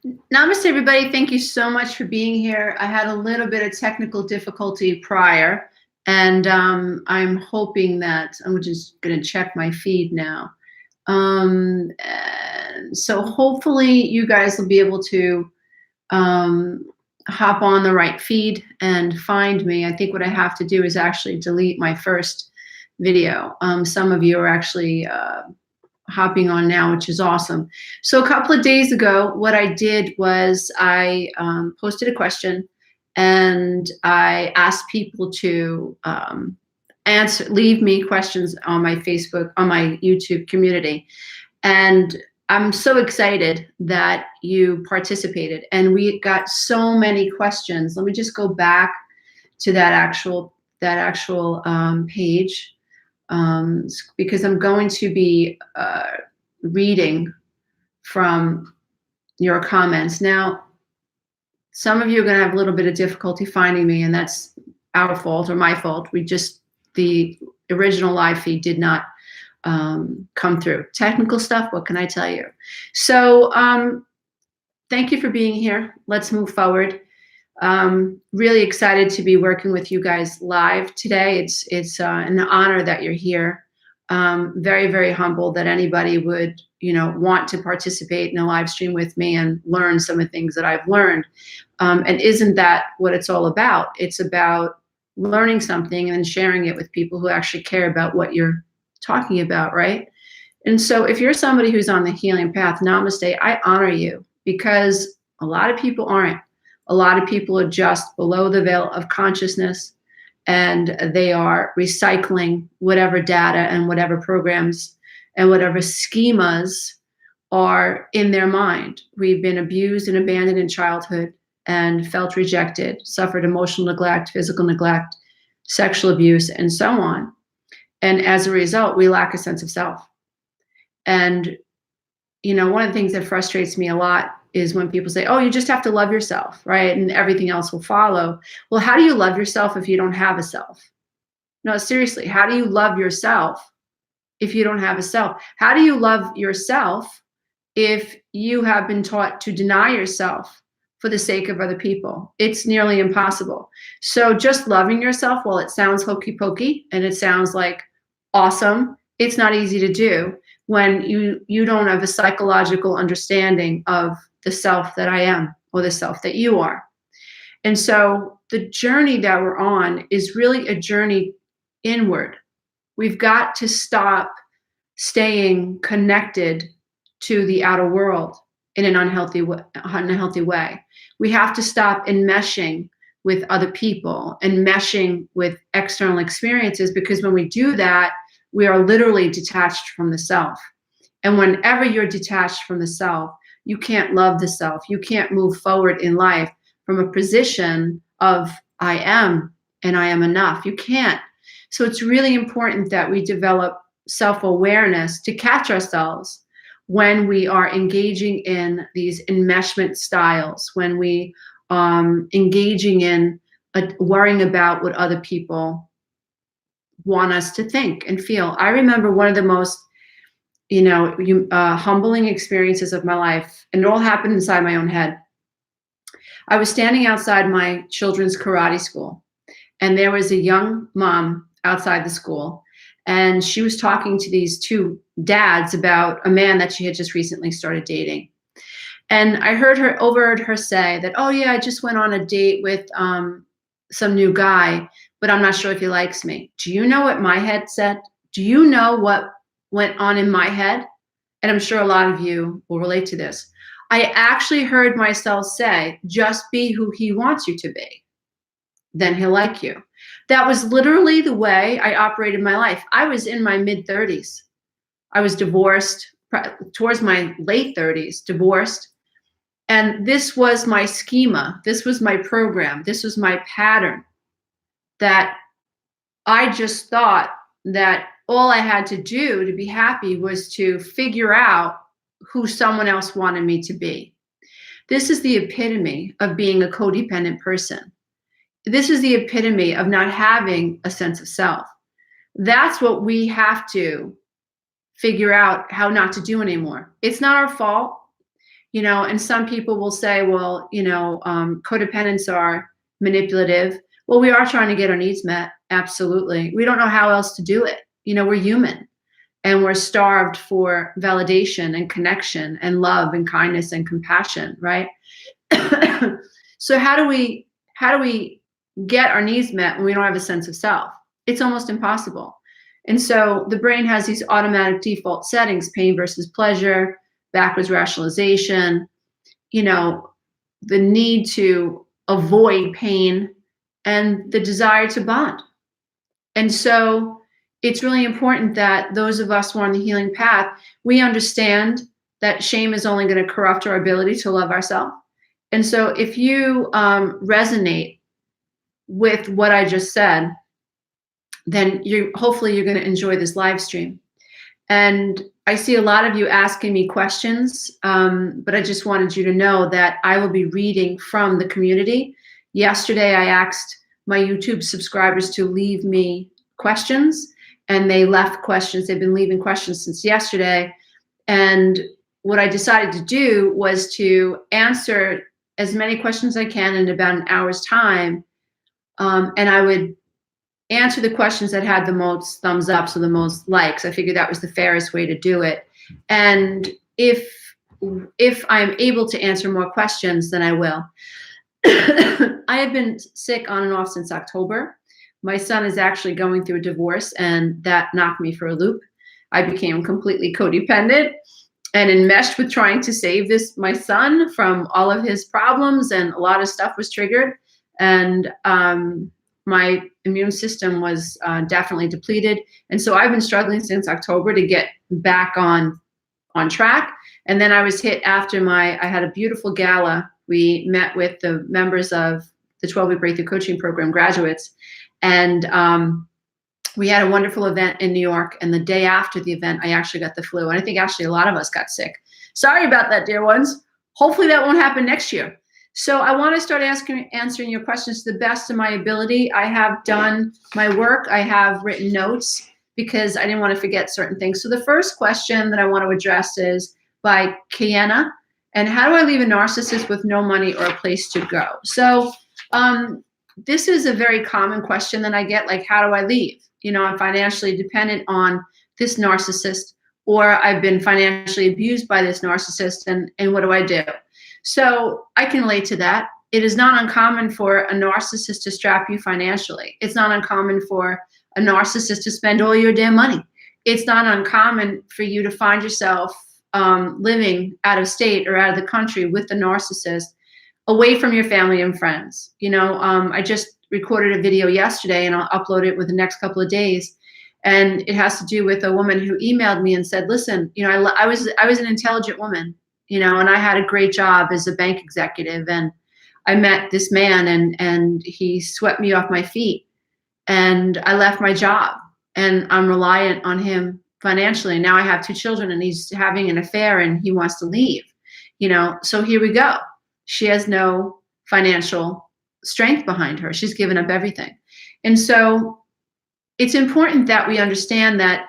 Namaste, everybody. Thank you so much for being here. I had a little bit of technical difficulty prior, and I'm hoping that I'm just going to check my feed now. And so hopefully you guys will be able to um, hop on the right feed and find me. I think what I have to do is actually delete my first video. Some of you are actually hopping on now, which is awesome. So a couple of days ago, what I did was I posted a question and I asked people to leave me questions on my Facebook, on my YouTube community. And I'm so excited that you participated and we got so many questions. Let me just go back to that actual page, because I'm going to be reading from your comments. Now, some of you are going to have a little bit of difficulty finding me, and that's our fault or my fault. The original live feed did not come through. Technical stuff, what can I tell you? So thank you for being here. Let's move forward. Really excited to be working with you guys live today. It's an honor that you're here. Very, very humbled that anybody would, want to participate in a live stream with me and learn some of the things that I've learned. And isn't that what it's all about? It's about learning something and then sharing it with people who actually care about what you're talking about, right? And so if you're somebody who's on the healing path, namaste, I honor you, because a lot of people aren't. A lot of people are just below the veil of consciousness, and they are recycling whatever data and whatever programs and whatever schemas are in their mind. We've been abused and abandoned in childhood and felt rejected, suffered emotional neglect, physical neglect, sexual abuse, and so on. And as a result, we lack a sense of self. And, one of the things that frustrates me a lot is when people say, oh, you just have to love yourself, right? And everything else will follow. Well, how do you love yourself if you don't have a self? No, seriously, how do you love yourself if you don't have a self? How do you love yourself if you have been taught to deny yourself for the sake of other people? It's nearly impossible. So just loving yourself, while it sounds hokey pokey and it sounds like awesome, it's not easy to do when you don't have a psychological understanding of the self that I am or the self that you are. And so the journey that we're on is really a journey inward. We've got to stop staying connected to the outer world in an unhealthy way. We have to stop enmeshing with other people and meshing with external experiences, because when we do that, we are literally detached from the self. And whenever you're detached from the self, you can't love the self. You can't move forward in life from a position of I am and I am enough. You can't. So it's really important that we develop self-awareness to catch ourselves when we are engaging in these enmeshment styles, when we engaging in worrying about what other people want us to think and feel. I remember one of the most humbling experiences of my life, and it all happened inside my own head. I was standing outside my children's karate school, and there was a young mom outside the school, and she was talking to these two dads about a man that she had just recently started dating. And I overheard her say that, oh yeah, I just went on a date with some new guy, but I'm not sure if he likes me. Do you know what my head said? Do you know what went on in my head? And I'm sure a lot of you will relate to this. I actually heard myself say, just be who he wants you to be, then he'll like you. That was literally the way I operated my life. I was in my mid-30s. I was divorced, towards my late 30s, divorced. And this was my schema. This was my program. This was my pattern, that I just thought that all I had to do to be happy was to figure out who someone else wanted me to be. This is the epitome of being a codependent person. This is the epitome of not having a sense of self. That's what we have to figure out how not to do anymore. It's not our fault. And some people will say, well, codependents are manipulative. Well, we are trying to get our needs met. Absolutely. We don't know how else to do it. We're human, and we're starved for validation and connection and love and kindness and compassion, right? So how do we get our needs met when we don't have a sense of self? It's almost impossible. And so the brain has these automatic default settings: pain versus pleasure, backwards rationalization, the need to avoid pain, and the desire to bond. And so it's really important that those of us who are on the healing path, we understand that shame is only going to corrupt our ability to love ourselves. And so if you resonate with what I just said, then hopefully you're going to enjoy this live stream. And I see a lot of you asking me questions, but I just wanted you to know that I will be reading from the community. Yesterday, I asked my YouTube subscribers to leave me questions, and they left questions. They've been leaving questions since yesterday. And what I decided to do was to answer as many questions as I can in about an hour's time. And I would answer the questions that had the most thumbs ups or the most likes. I figured that was the fairest way to do it. And if I'm able to answer more questions, then I will. I have been sick on and off since October. My son is actually going through a divorce, and that knocked me for a loop. I became completely codependent and enmeshed with trying to save my son from all of his problems, and a lot of stuff was triggered. And my immune system was definitely depleted. And so I've been struggling since October to get back on track. And then I was hit after I had a beautiful gala. We met with the members of the 12-week breakthrough coaching program graduates. And we had a wonderful event in New York. And the day after the event, I actually got the flu. And I think actually a lot of us got sick. Sorry about that, dear ones. Hopefully that won't happen next year. So I want to start answering your questions to the best of my ability. I have done my work. I have written notes because I didn't want to forget certain things. So the first question that I want to address is by Kiana. And how do I leave a narcissist with no money or a place to go? So this is a very common question that I get, like, how do I leave? I'm financially dependent on this narcissist, or I've been financially abused by this narcissist, and what do I do? So I can relate to that. It is not uncommon for a narcissist to strap you financially. It's not uncommon for a narcissist to spend all your damn money. It's not uncommon for you to find yourself living out of state or out of the country with the narcissist, away from your family and friends. I just recorded a video yesterday, and I'll upload it within the next couple of days. And it has to do with a woman who emailed me and said, listen, I was an intelligent woman, and I had a great job as a bank executive, and I met this man, and he swept me off my feet, and I left my job, and I'm reliant on him financially. Now I have 2 children, and he's having an affair, and he wants to leave, so here we go. She has no financial strength behind her. She's given up everything. And so it's important that we understand that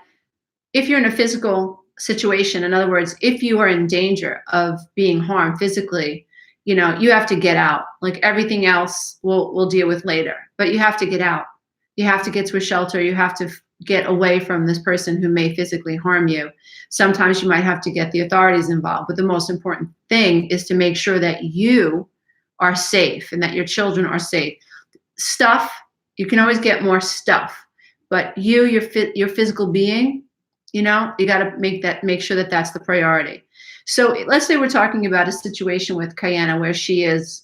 if you're in a physical situation, in other words, if you are in danger of being harmed physically, you have to get out. Like everything else we'll deal with later, but you have to get out. You have to get to a shelter. You have to get away from this person who may physically harm you. Sometimes you might have to get the authorities involved, but the most important thing is to make sure that you are safe and that your children are safe. Stuff, you can always get more stuff, but your physical being, you got to make sure that that's the priority. So let's say we're talking about a situation with Kayana where she is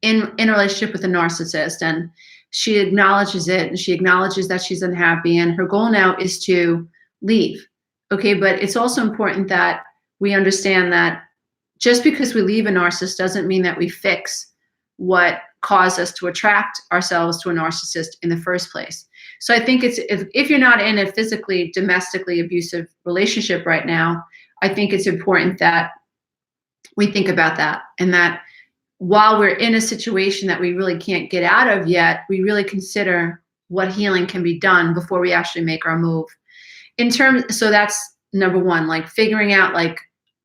in a relationship with a narcissist, and she acknowledges it, and she acknowledges that she's unhappy, and her goal now is to leave. Okay, but it's also important that we understand that just because we leave a narcissist doesn't mean that we fix what caused us to attract ourselves to a narcissist in the first place. So I think if you're not in a physically, domestically abusive relationship right now, I think it's important that we think about that, and that while we're in a situation that we really can't get out of yet, we really consider what healing can be done before we actually make our move. So that's number one, like figuring out, like,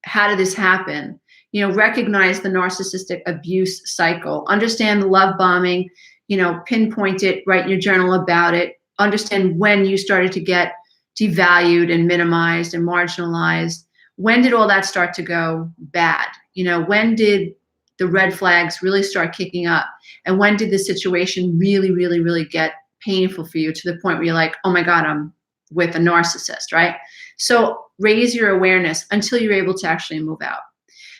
how did this happen? recognize the narcissistic abuse cycle, understand the love bombing, pinpoint it, write in your journal about it, understand when you started to get devalued and minimized and marginalized. When did all that start to go bad? When did the red flags really start kicking up? And when did the situation really, really, really get painful for you to the point where you're like, oh my God, I'm with a narcissist, right? So raise your awareness until you're able to actually move out.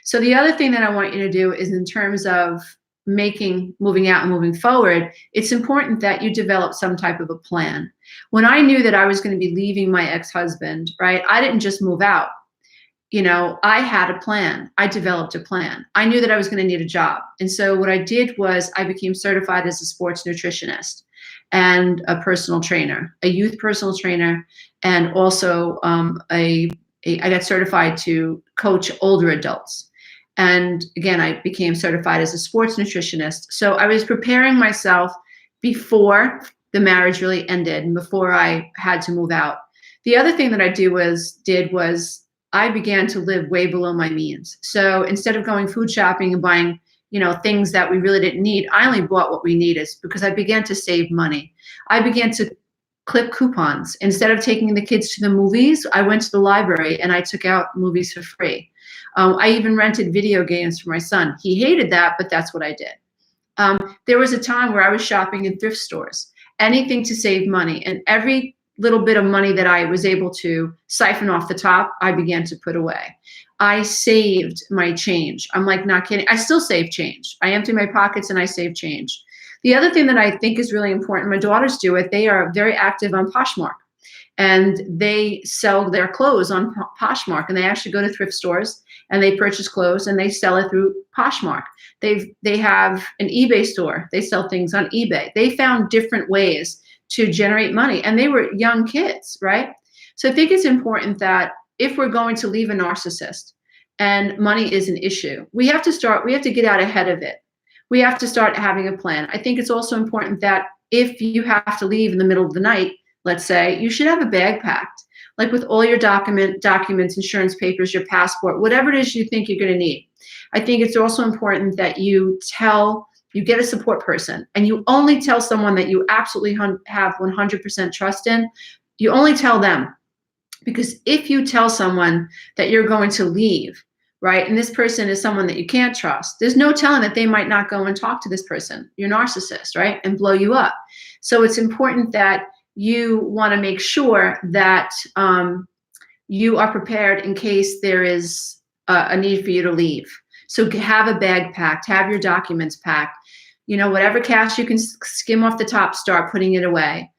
So the other thing that I want you to do is, in terms of moving out and moving forward, it's important that you develop some type of a plan. When I knew that I was going to be leaving my ex-husband, right, I didn't just move out. I had a plan. I developed a plan. I knew that I was going to need a job. And so what I did was I became certified as a sports nutritionist and a personal trainer, a youth personal trainer, and also I got certified to coach older adults. And again, I became certified as a sports nutritionist. So I was preparing myself before the marriage really ended and before I had to move out. The other thing that I did was I began to live way below my means. So instead of going food shopping and buying, things that we really didn't need, I only bought what we needed because I began to save money. I began to clip coupons. Instead of taking the kids to the movies, I went to the library and I took out movies for free. I even rented video games for my son. He hated that, but that's what I did. There was a time where I was shopping in thrift stores, anything to save money, and every little bit of money that I was able to siphon off the top, I began to put away. I saved my change. I'm like, not kidding. I still save change. I empty my pockets and I save change. The other thing that I think is really important, my daughters do it. They are very active on Poshmark, and they sell their clothes on Poshmark, and they actually go to thrift stores and they purchase clothes and they sell it through Poshmark. They have an eBay store. They sell things on eBay. They found different ways to generate money, and they were young kids, right? So I think it's important that if we're going to leave a narcissist and money is an issue, we have to get out ahead of it. We have to start having a plan. I think it's also important that if you have to leave in the middle of the night, let's say, you should have a bag packed, like with all your documents, insurance papers, your passport, whatever it is you think you're going to need. I think it's also important that you get a support person, and you only tell someone that you absolutely have 100% trust in. You only tell them, because if you tell someone that you're going to leave, right, and this person is someone that you can't trust, there's no telling that they might not go and talk to this person, your narcissist, right, and blow you up. So it's important that you want to make sure that you are prepared in case there is a need for you to leave. So have a bag packed, have your documents packed, whatever cash you can skim off the top, start putting it away.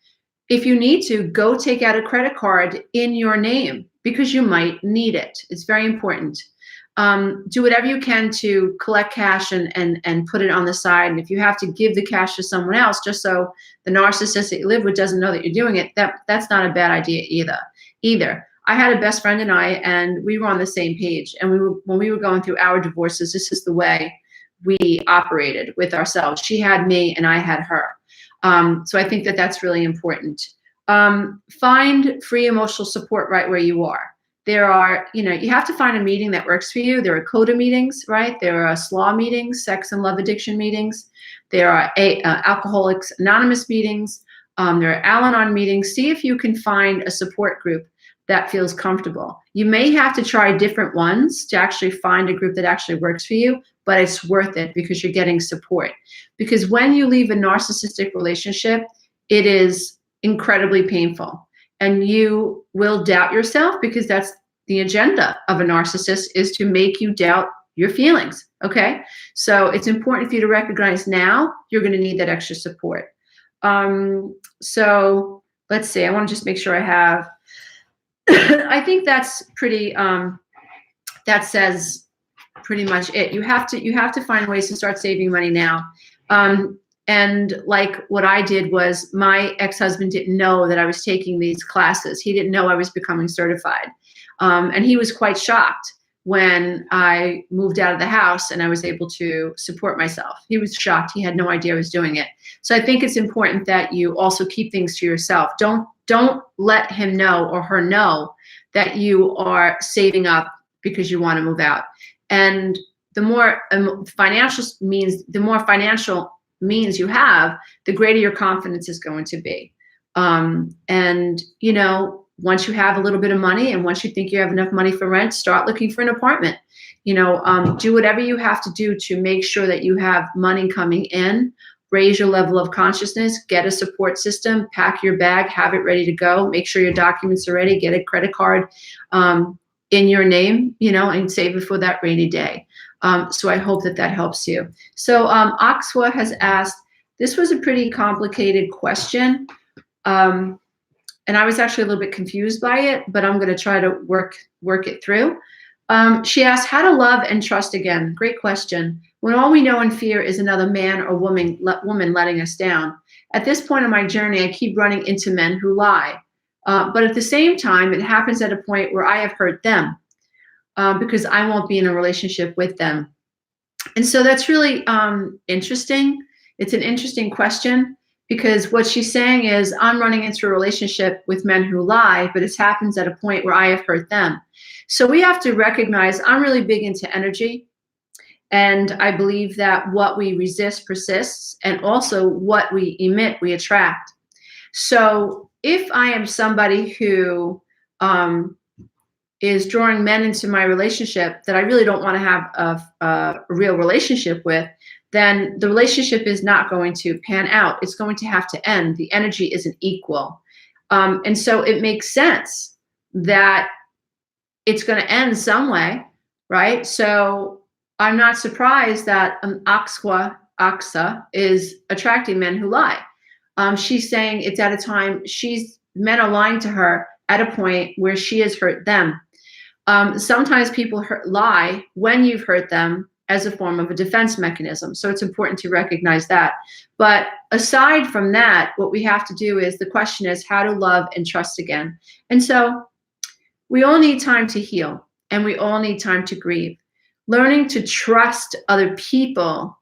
If you need to, go take out a credit card in your name because you might need it. It's very important. Do whatever you can to collect cash and put it on the side. And if you have to give the cash to someone else, just so the narcissist that you live with doesn't know that you're doing it, that's not a bad idea either. I had a best friend and we were on the same page. And when we were going through our divorces, this is the way we operated with ourselves. She had me and I had her. So I think that that's really important. Find free emotional support right where you are. There are, you have to find a meeting that works for you. There are CODA meetings, right? There are SLAW meetings, sex and love addiction meetings. There are Alcoholics Anonymous meetings. There are Al-Anon meetings. See if you can find a support group that feels comfortable. You may have to try different ones to actually find a group that actually works for you, but it's worth it because you're getting support. Because when you leave a narcissistic relationship, it is incredibly painful. And you will doubt yourself, because that's the agenda of a narcissist, is to make you doubt your feelings, okay? So it's important for you to recognize now you're gonna need that extra support. So let's see, I wanna just make sure I have, I think that's pretty, that says pretty much it. You have to find ways to start saving money now. And like what I did was, my ex-husband didn't know that I was taking these classes. He didn't know I was becoming certified. And he was quite shocked when I moved out of the house and I was able to support myself. He was shocked. He had no idea I was doing it. So I think it's important that you also keep things to yourself. Don't let him know or her know that you are saving up because you want to move out. And the more financial means you have, the greater your confidence is going to be. And you know, once you have a little bit of money, and once you think you have enough money for rent, start looking for an apartment. You know, do whatever you have to do to make sure that you have money coming in. Raise your level of consciousness, get a support system, pack your bag, have it ready to go, make sure your documents are ready, get a credit card in your name, you know, and save it for that rainy day. So I hope that that helps you. So Oxwa has asked, this was a pretty complicated question. And I was actually a little bit confused by it, but I'm going to try to work it through. She asked, how to love and trust again. Great question. When all we know and fear is another man or woman letting us down. At this point in my journey, I keep running into men who lie. But at the same time, it happens at a point where I have hurt them because I won't be in a relationship with them. And so that's really interesting. It's an interesting question, because what she's saying is, I'm running into a relationship with men who lie, but it happens at a point where I have hurt them. So we have to recognize, I'm really big into energy. And I believe that what we resist persists, and also what we emit, we attract. So if I am somebody who is drawing men into my relationship that I really don't want to have a real relationship with, then the relationship is not going to pan out. It's going to have to end. The energy isn't equal. And so it makes sense that it's going to end some way, right? So I'm not surprised that Aksa is attracting men who lie. She's saying it's at a time, men are lying to her at a point where she has hurt them. Sometimes people lie when you've hurt them as a form of a defense mechanism. So it's important to recognize that. But aside from that, what we have to do is, the question is how to love and trust again. And so we all need time to heal, and we all need time to grieve. Learning to trust other people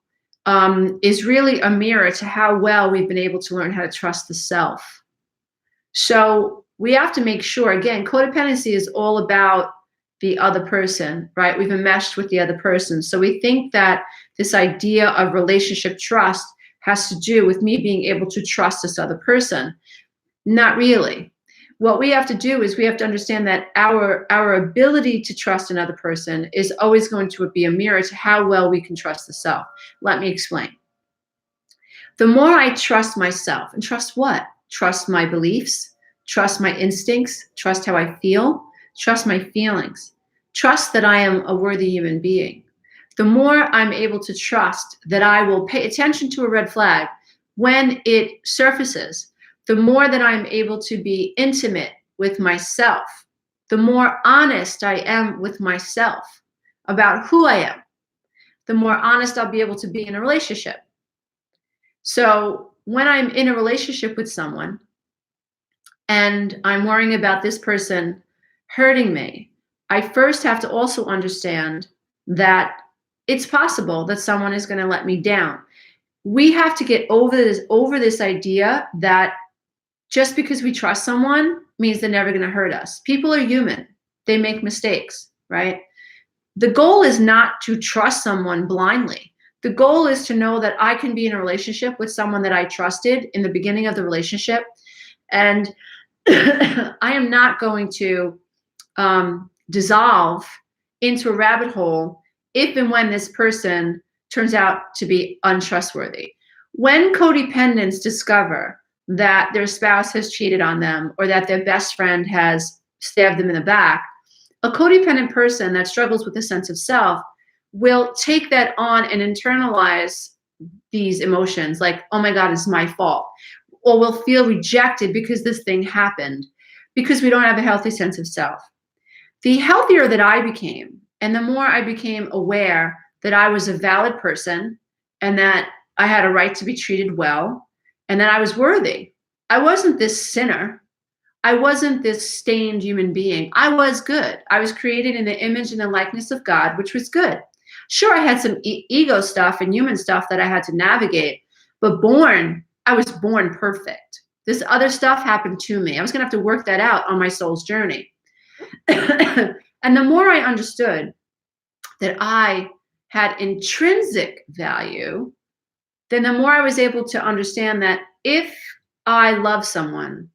is really a mirror to how well we've been able to learn how to trust the self. So we have to make sure, again, codependency is all about the other person, right? We've enmeshed with the other person. So we think that this idea of relationship trust has to do with me being able to trust this other person. Not really. What we have to do is we have to understand that our ability to trust another person is always going to be a mirror to how well we can trust the self. Let me explain. The more I trust myself, and trust what? Trust my beliefs, trust my instincts, trust how I feel, trust my feelings, trust that I am a worthy human being. The more I'm able to trust that I will pay attention to a red flag when it surfaces, the more that I'm able to be intimate with myself, the more honest I am with myself about who I am, the more honest I'll be able to be in a relationship. So when I'm in a relationship with someone and I'm worrying about this person hurting me, I first have to also understand that it's possible that someone is going to let me down. We have to get over this idea that just because we trust someone means they're never going to hurt us. People are human. They make mistakes, right? The goal is not to trust someone blindly. The goal is to know that I can be in a relationship with someone that I trusted in the beginning of the relationship. And I am not going to dissolve into a rabbit hole if and when this person turns out to be untrustworthy. When codependents discover that their spouse has cheated on them, or that their best friend has stabbed them in the back, a codependent person that struggles with a sense of self will take that on and internalize these emotions like, oh my God, it's my fault. Or will feel rejected because this thing happened, because we don't have a healthy sense of self. The healthier that I became, and the more I became aware that I was a valid person, and that I had a right to be treated well, and that I was worthy. I wasn't this sinner. I wasn't this stained human being. I was good. I was created in the image and the likeness of God, which was good. Sure, I had some ego stuff and human stuff that I had to navigate, but I was born perfect. This other stuff happened to me. I was going to have to work that out on my soul's journey. And the more I understood that I had intrinsic value, then the more I was able to understand that if I love someone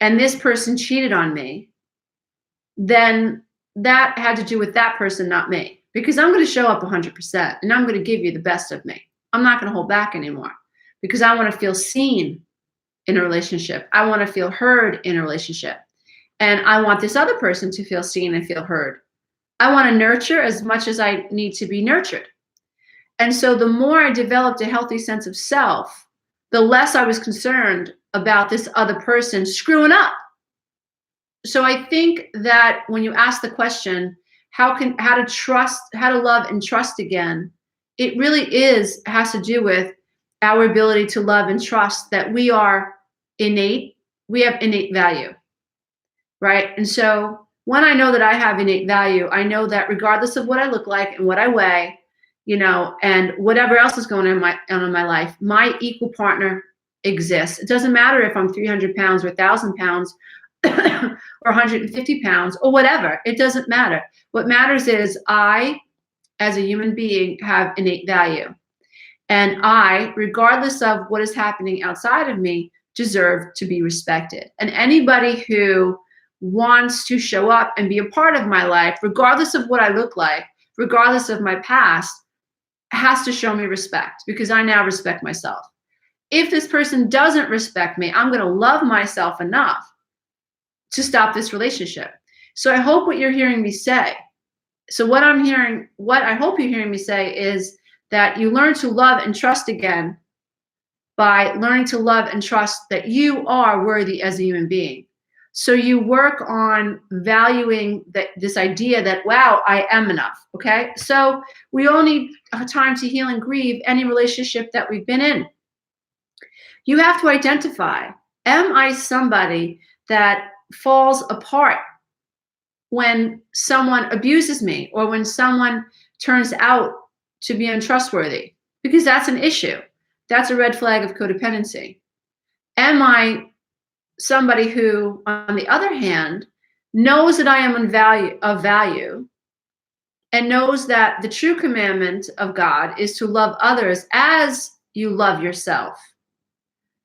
and this person cheated on me, then that had to do with that person, not me. Because I'm going to show up 100% and I'm going to give you the best of me. I'm not going to hold back anymore because I want to feel seen in a relationship. I want to feel heard in a relationship. And I want this other person to feel seen and feel heard. I want to nurture as much as I need to be nurtured. And so the more I developed a healthy sense of self, the less I was concerned about this other person screwing up. So I think that when you ask the question, how to love and trust again, it really has to do with our ability to love and trust that we have innate value, right? And so when I know that I have innate value, I know that regardless of what I look like and what I weigh, and whatever else is going on in my life, my equal partner exists. It doesn't matter if I'm 300 pounds or 1,000 pounds or 150 pounds or whatever. It doesn't matter. What matters is I, as a human being, have innate value. And I, regardless of what is happening outside of me, deserve to be respected. And anybody who wants to show up and be a part of my life, regardless of what I look like, regardless of my past, has to show me respect because I now respect myself. If this person doesn't respect me, I'm going to love myself enough to stop this relationship. So I hope what you're hearing me say. So what I hope you're hearing me say is that you learn to love and trust again by learning to love and trust that you are worthy as a human being. So you work on valuing this idea that, wow, I am enough, okay? So we all need time to heal and grieve any relationship that we've been in. You have to identify, am I somebody that falls apart when someone abuses me or when someone turns out to be untrustworthy? Because that's an issue. That's a red flag of codependency. Am I somebody who, on the other hand, knows that I am of value and knows that the true commandment of God is to love others as you love yourself?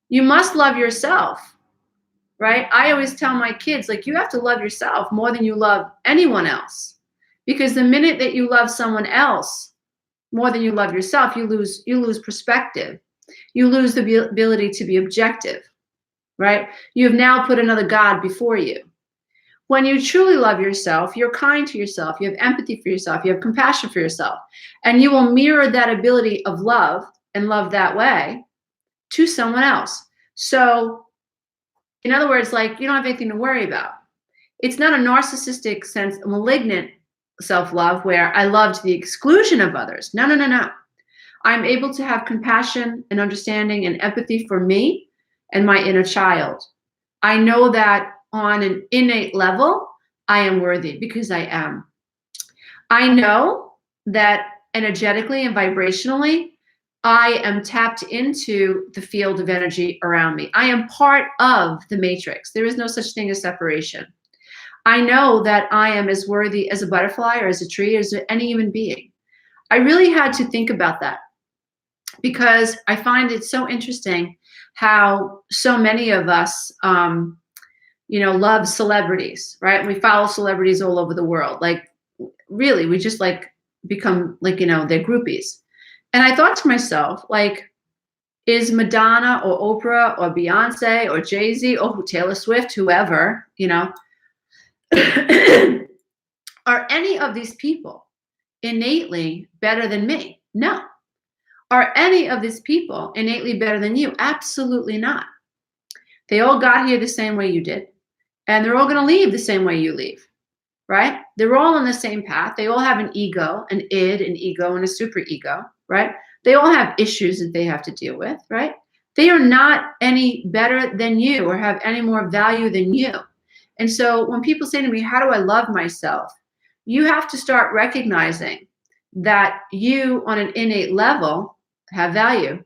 You must love yourself, right? I always tell my kids, like, you have to love yourself more than you love anyone else. Because the minute that you love someone else more than you love yourself, you lose perspective. You lose the ability to be objective. Right? You have now put another God before you. When you truly love yourself, you're kind to yourself, you have empathy for yourself, you have compassion for yourself, and you will mirror that ability of love and love that way to someone else. So, in other words, like, you don't have anything to worry about. It's not a narcissistic sense, a malignant self-love where I love to the exclusion of others. No, no, no, no. I'm able to have compassion and understanding and empathy for me and my inner child. I know that on an innate level, I am worthy because I am. I know that energetically and vibrationally, I am tapped into the field of energy around me. I am part of the matrix. There is no such thing as separation. I know that I am as worthy as a butterfly or as a tree, as any human being. I really had to think about that because I find it so interesting how so many of us, love celebrities, right? We follow celebrities all over the world. Like, really, we just become their groupies. And I thought to myself, like, is Madonna or Oprah or Beyonce or Jay-Z or Taylor Swift, whoever, are any of these people innately better than me? No. Are any of these people innately better than you? Absolutely not. They all got here the same way you did, and they're all going to leave the same way you leave, right? They're all on the same path. They all have an ego, an id, an ego, and a super ego, right? They all have issues that they have to deal with, right? They are not any better than you or have any more value than you. And so when people say to me, how do I love myself? You have to start recognizing that you, on an innate level, have value.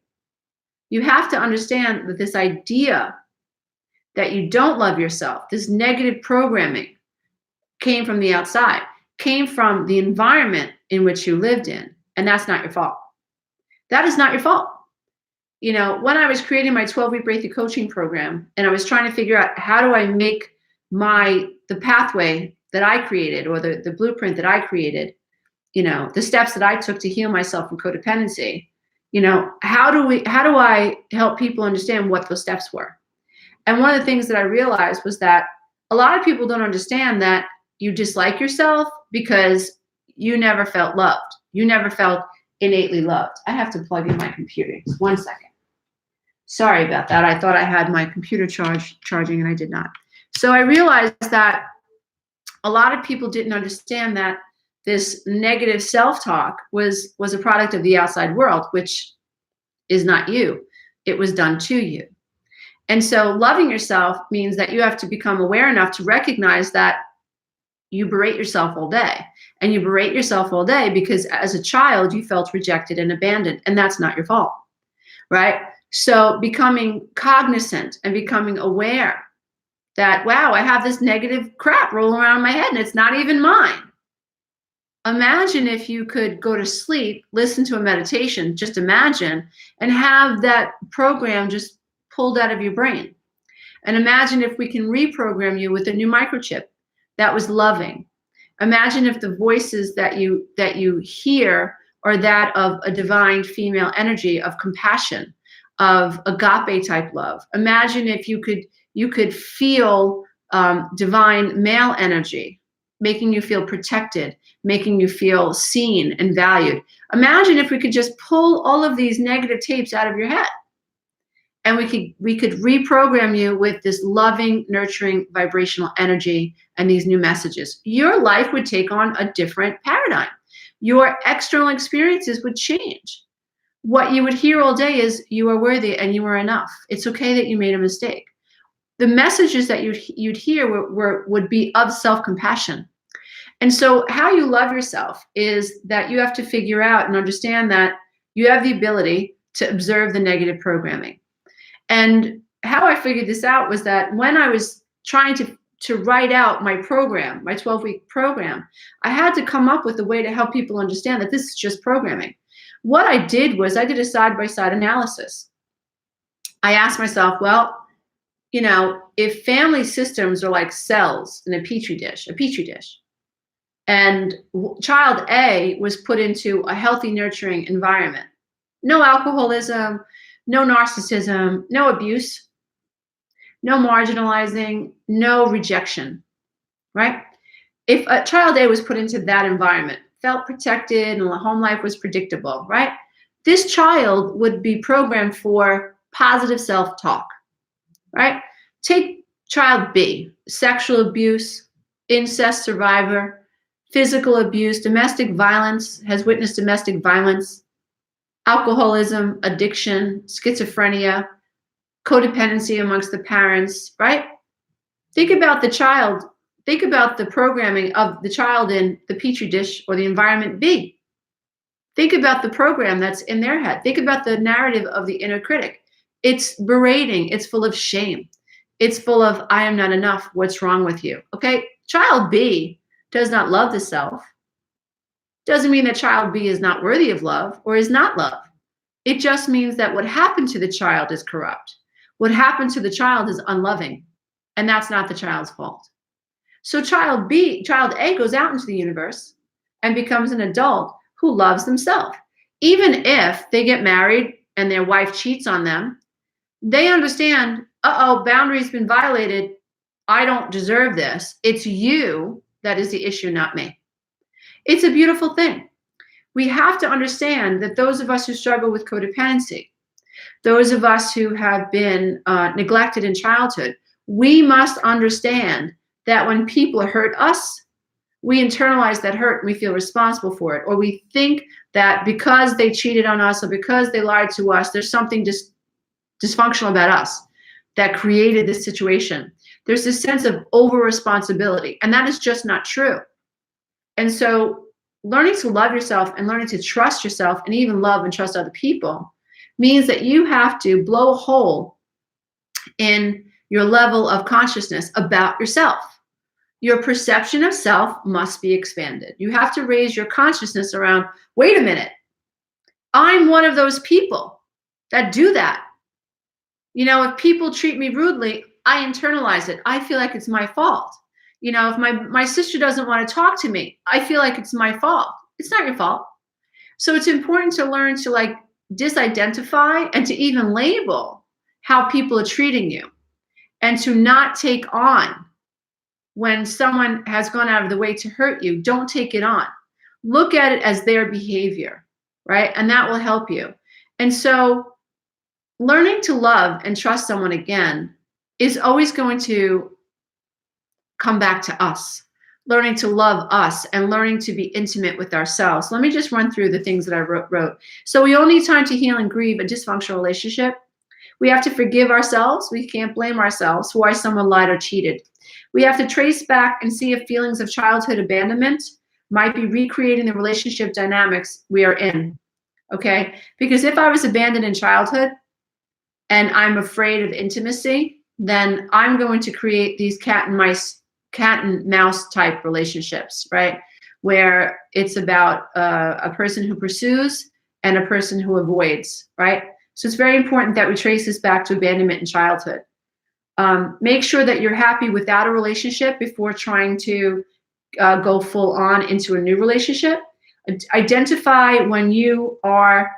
You have to understand that this idea that you don't love yourself, this negative programming, came from the outside, came from the environment in which you lived in. And that's not your fault. That is not your fault. When I was creating my 12-week breakthrough coaching program, and I was trying to figure out how do I make the pathway that I created, or the blueprint that I created, the steps that I took to heal myself from codependency, how do I help people understand what those steps were? And one of the things that I realized was that a lot of people don't understand that you dislike yourself because you never felt loved. You never felt innately loved. I have to plug in my computer. Just 1 second. Sorry about that. I thought I had my computer charging, and I did not. So I realized that a lot of people didn't understand that this negative self-talk was a product of the outside world, which is not you. It was done to you. And so loving yourself means that you have to become aware enough to recognize that you berate yourself all day. And you berate yourself all day because as a child, you felt rejected and abandoned, and that's not your fault, right? So becoming cognizant and becoming aware that, wow, I have this negative crap rolling around in my head and it's not even mine. Imagine if you could go to sleep, listen to a meditation, just imagine, and have that program just pulled out of your brain. And imagine if we can reprogram you with a new microchip that was loving. Imagine if the voices that you hear are that of a divine female energy of compassion, of agape type love. Imagine if you could feel divine male energy, making you feel protected, making you feel seen and valued. Imagine if we could just pull all of these negative tapes out of your head, and we could reprogram you with this loving, nurturing, vibrational energy and these new messages. Your life would take on a different paradigm. Your external experiences would change. What you would hear all day is, you are worthy and you are enough. It's okay that you made a mistake. The messages that you'd hear would be of self-compassion. And so how you love yourself is that you have to figure out and understand that you have the ability to observe the negative programming. And how I figured this out was that when I was trying to write out my program, my 12-week program, I had to come up with a way to help people understand that this is just programming. What I did was I did a side-by-side analysis. I asked myself, well, if family systems are like cells in a petri dish, and child A was put into a healthy, nurturing environment, no alcoholism, no narcissism, no abuse, no marginalizing, no rejection, right? If a child A was put into that environment, felt protected, and the home life was predictable, right? This child would be programmed for positive self-talk, right? Take child B, sexual abuse, incest survivor, physical abuse, domestic violence, has witnessed domestic violence, alcoholism, addiction, schizophrenia, codependency amongst the parents, right? Think about the child. Think about the programming of the child in the petri dish or the environment B. Think about the program that's in their head. Think about the narrative of the inner critic. It's berating. It's full of shame. It's full of, I am not enough. What's wrong with you? Okay. Child B does not love the self. Doesn't mean that child B is not worthy of love or is not loved. It just means that what happened to the child is corrupt. What happened to the child is unloving, and that's not the child's fault. So child A goes out into the universe and becomes an adult who loves themselves. Even if they get married and their wife cheats on them, they understand, boundary's been violated. I don't deserve this. It's you that is the issue, not me. It's a beautiful thing. We have to understand that those of us who struggle with codependency, those of us who have been neglected in childhood, we must understand that when people hurt us, we internalize that hurt and we feel responsible for it. Or we think that because they cheated on us or because they lied to us, there's something dysfunctional about us that created this situation. There's this sense of over-responsibility, and that is just not true. And so learning to love yourself and learning to trust yourself and even love and trust other people means that you have to blow a hole in your level of consciousness about yourself. Your perception of self must be expanded. You have to raise your consciousness around, wait a minute, I'm one of those people that do that. If people treat me rudely, I internalize it. I feel like it's my fault. If my sister doesn't want to talk to me, I feel like it's my fault. It's not your fault. So it's important to learn to like disidentify and to even label how people are treating you, and to not take on when someone has gone out of the way to hurt you. Don't take it on. Look at it as their behavior, right? And that will help you. And so learning to love and trust someone again is always going to come back to us. Learning to love us and learning to be intimate with ourselves. Let me just run through the things that I wrote. So we all need time to heal and grieve a dysfunctional relationship. We have to forgive ourselves. We can't blame ourselves for why someone lied or cheated. We have to trace back and see if feelings of childhood abandonment might be recreating the relationship dynamics we are in. Okay? Because if I was abandoned in childhood and I'm afraid of intimacy, then I'm going to create these cat and mouse type relationships, right? Where it's about a person who pursues and a person who avoids, right? So it's very important that we trace this back to abandonment in childhood. Make sure that you're happy without a relationship before trying to go full on into a new relationship. Identify when you are,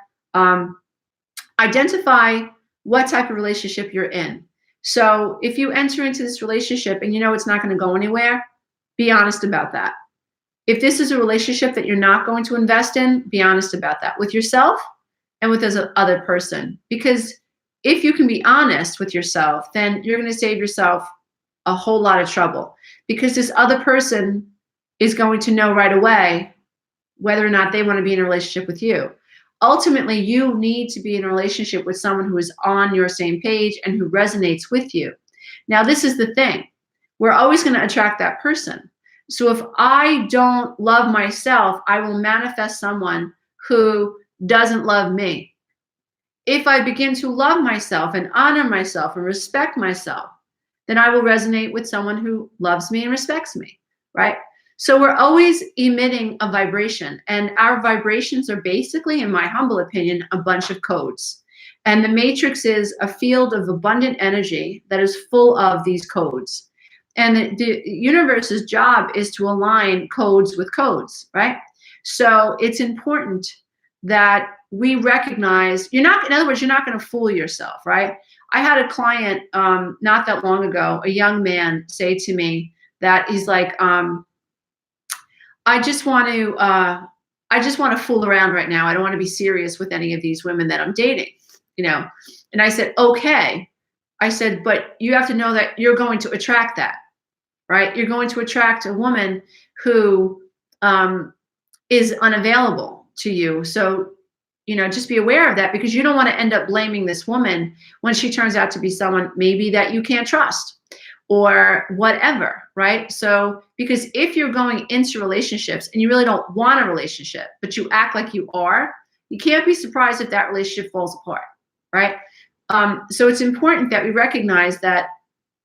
identify what type of relationship you're in. So if you enter into this relationship and you know it's not going to go anywhere, be honest about that. If this is a relationship that you're not going to invest in, be honest about that with yourself and with the other person. Because if you can be honest with yourself, then you're going to save yourself a whole lot of trouble, because this other person is going to know right away whether or not they want to be in a relationship with you. Ultimately, you need to be in a relationship with someone who is on your same page and who resonates with you. Now, this is the thing. We're always going to attract that person. So if I don't love myself, I will manifest someone who doesn't love me. If I begin to love myself and honor myself and respect myself, then I will resonate with someone who loves me and respects me, right? So we're always emitting a vibration, and our vibrations are basically, in my humble opinion, a bunch of codes. And the matrix is a field of abundant energy that is full of these codes. And the universe's job is to align codes with codes, right? So it's important that we recognize, in other words, you're not going to fool yourself, right? I had a client not that long ago, a young man, say to me that he's like, I just want to fool around right now. I don't want to be serious with any of these women that I'm dating, And I said, okay. I said, but you have to know that you're going to attract that, right? You're going to attract a woman who is unavailable to you. So, just be aware of that, because you don't want to end up blaming this woman when she turns out to be someone maybe that you can't trust or whatever, right? So, because if you're going into relationships and you really don't want a relationship, but you act like you are, you can't be surprised if that relationship falls apart, right? So it's important that we recognize that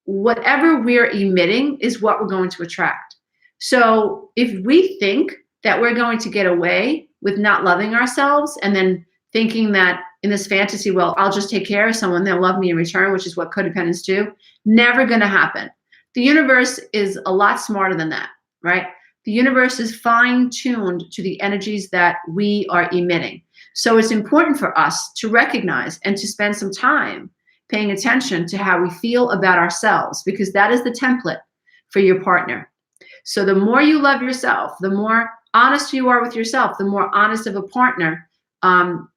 whatever we're emitting is what we're going to attract. So if we think that we're going to get away with not loving ourselves and then thinking that in this fantasy, well, I'll just take care of someone, they'll love me in return, which is what codependents do, never going to happen. The universe is a lot smarter than that, right? The universe is fine-tuned to the energies that we are emitting. So it's important for us to recognize and to spend some time paying attention to how we feel about ourselves, because that is the template for your partner. So the more you love yourself, the more honest you are with yourself, the more honest of a partner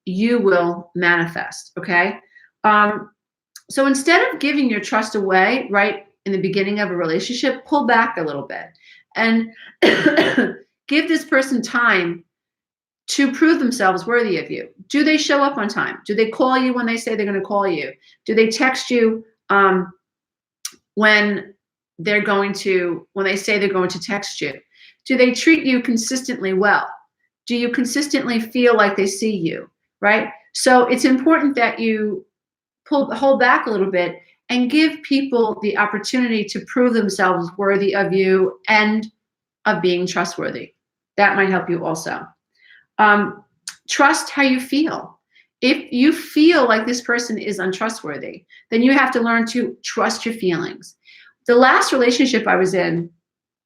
you will manifest, okay? So instead of giving your trust away right in the beginning of a relationship, pull back a little bit and give this person time to prove themselves worthy of you. Do they show up on time? Do they call you when they say they're going to call you? Do they text you when they say they're going to text you? Do they treat you consistently well? Do you consistently feel like they see you, right? So it's important that you hold back a little bit and give people the opportunity to prove themselves worthy of you and of being trustworthy. That might help you also. trust how you feel. If you feel like this person is untrustworthy, then you have to learn to trust your feelings. The last relationship I was in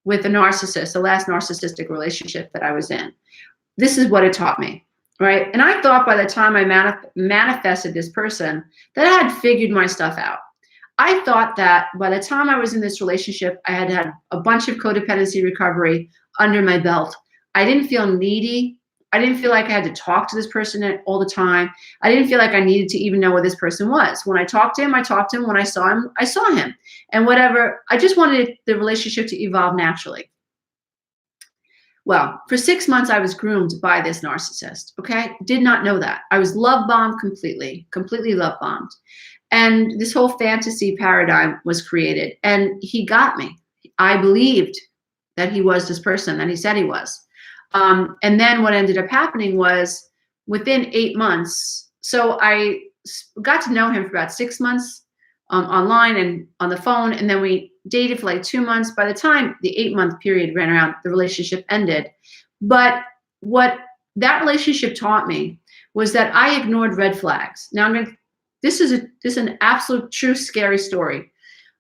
with a narcissist, the last narcissistic relationship that I was in, this is what it taught me, right? And I thought by the time I manifested this person that I had figured my stuff out. I thought that by the time I was in this relationship, I had had a bunch of codependency recovery under my belt. I didn't feel needy. I didn't feel like I had to talk to this person all the time. I didn't feel like I needed to even know where this person was. When I talked to him, I talked to him. When I saw him, I saw him. And whatever, I just wanted the relationship to evolve naturally. Well, for 6 months, I was groomed by this narcissist, okay? Did not know that. I was love bombed completely love bombed. And this whole fantasy paradigm was created. And he got me. I believed that he was this person that he said he was. And then what ended up happening was within 8 months, so I got to know him for about 6 months online and on the phone, and then we dated for like 2 months. By the time the 8-month period ran around, the relationship ended. But what that relationship taught me was that I ignored red flags. Now this is an absolute true scary story.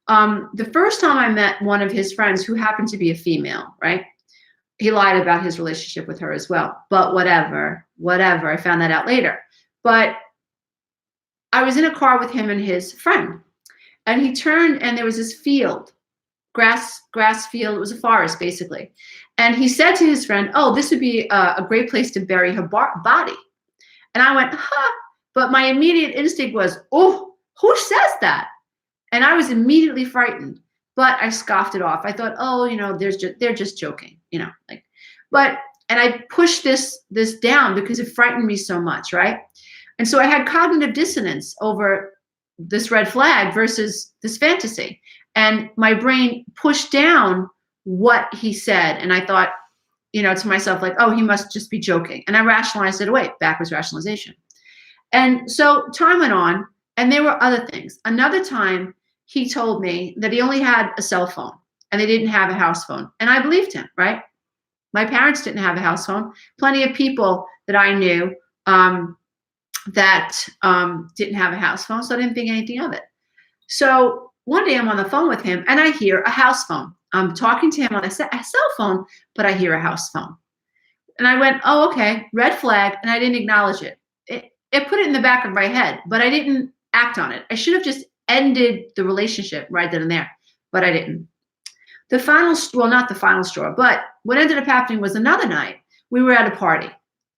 The first time I met one of his friends who happened to be a female, right? He lied about his relationship with her as well, but whatever, I found that out later. But I was in a car with him and his friend, and he turned and there was this field, grass field. It was a forest basically. And he said to his friend, "Oh, this would be a great place to bury her body." And I went, "Huh." But my immediate instinct was, "Oh, who says that?" And I was immediately frightened, but I scoffed it off. I thought, "Oh, they're just joking, and I pushed this down because it frightened me so much, right? And so I had cognitive dissonance over this red flag versus this fantasy. And my brain pushed down what he said. And I thought, to myself, like, "Oh, he must just be joking." And I rationalized it away, backwards rationalization. And so time went on, and there were other things. Another time, he told me that he only had a cell phone and they didn't have a house phone. And I believed him, right? My parents didn't have a house phone. Plenty of people that I knew that didn't have a house phone, so I didn't think anything of it. So one day I'm on the phone with him and I hear a house phone. I'm talking to him on a cell phone, but I hear a house phone. And I went, "Oh, okay, red flag," and I didn't acknowledge it. It put it in the back of my head, but I didn't act on it. I should have just ended the relationship right then and there, but I didn't. The final, well, not the final straw, but what ended up happening was another night we were at a party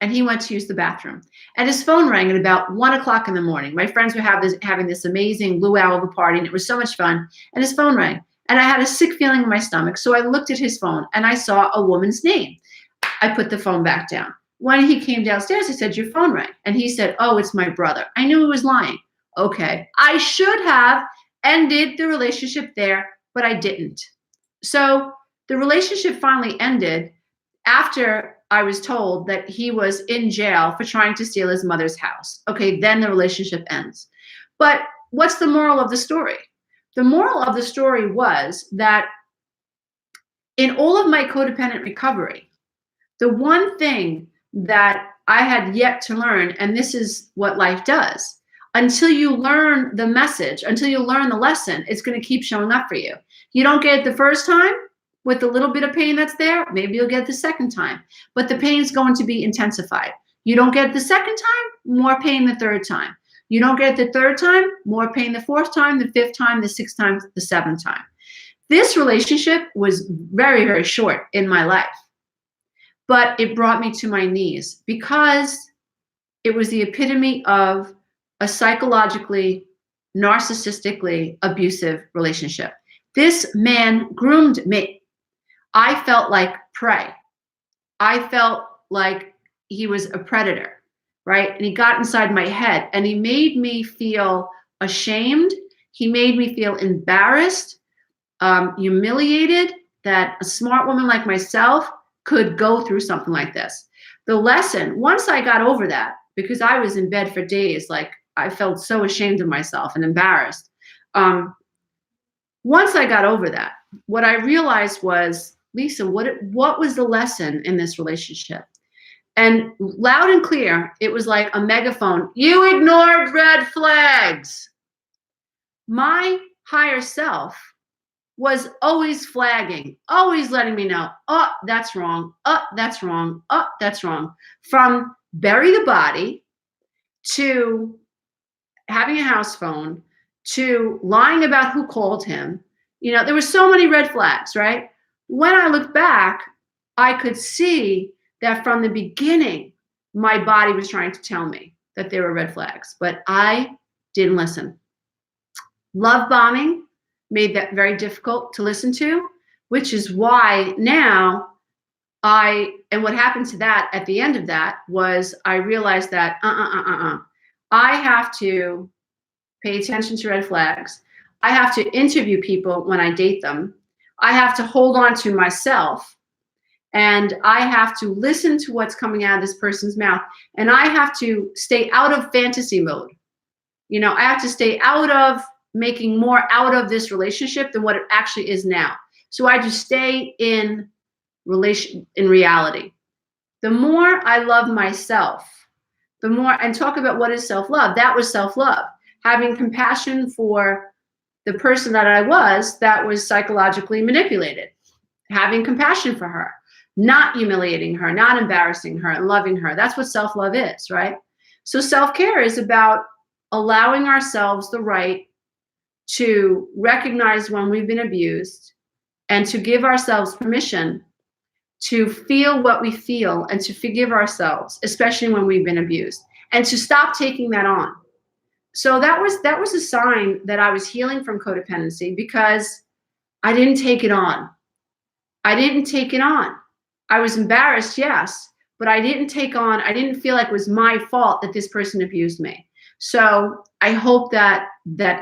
and he went to use the bathroom and his phone rang at about 1:00 in the morning. My friends were having this amazing luau of a party and it was so much fun, and his phone rang and I had a sick feeling in my stomach. So I looked at his phone and I saw a woman's name. I put the phone back down. When he came downstairs, I said, "Your phone rang." And he said, "Oh, it's my brother." I knew he was lying. Okay, I should have ended the relationship there, but I didn't. So the relationship finally ended after I was told that he was in jail for trying to steal his mother's house. Okay, then the relationship ends. But what's the moral of the story? The moral of the story was that in all of my codependent recovery, the one thing that I had yet to learn, and this is what life does, until you learn the message, until you learn the lesson, it's going to keep showing up for you. You don't get it the first time with the little bit of pain that's there, maybe you'll get it the second time, but the pain is going to be intensified. You don't get it the second time, more pain the third time. You don't get it the third time, more pain the fourth time, the fifth time, the sixth time, the seventh time. This relationship was very, very short in my life, but it brought me to my knees because it was the epitome of a psychologically, narcissistically abusive relationship. This man groomed me. I felt like prey. I felt like he was a predator, right? And he got inside my head and he made me feel ashamed. He made me feel embarrassed, humiliated that a smart woman like myself could go through something like this. The lesson, once I got over that, because I was in bed for days, like I felt so ashamed of myself and embarrassed. Once I got over that, what I realized was, Lisa, what was the lesson in this relationship? And loud and clear, it was like a megaphone. You ignored red flags. My higher self was always flagging, always letting me know, oh, that's wrong. Oh, that's wrong. Oh, that's wrong. From bury the body to having a house phone to lying about who called him. You know, there were so many red flags, right? When I look back, I could see that from the beginning, my body was trying to tell me that there were red flags, but I didn't listen. Love bombing made that very difficult to listen to, which is why now and what happened to that at the end of that was I realized that I have to pay attention to red flags. I have to interview people when I date them. I have to hold on to myself, and I have to listen to what's coming out of this person's mouth, and I have to stay out of fantasy mode. You know, I have to stay out of making more out of this relationship than what it actually is now. So I just stay in reality. The more I love myself, the more, and talk about what is self-love. That was self-love. Having compassion for the person that I was that was psychologically manipulated. Having compassion for her, not humiliating her, not embarrassing her, and loving her. That's what self-love is, right? So self-care is about allowing ourselves the right to recognize when we've been abused and to give ourselves permission to feel what we feel and to forgive ourselves, especially when we've been abused, and to stop taking that on. So that was a sign that I was healing from codependency, because I didn't take it on. I didn't take it on. I was embarrassed, yes, but I didn't feel like it was my fault that this person abused me. So I hope that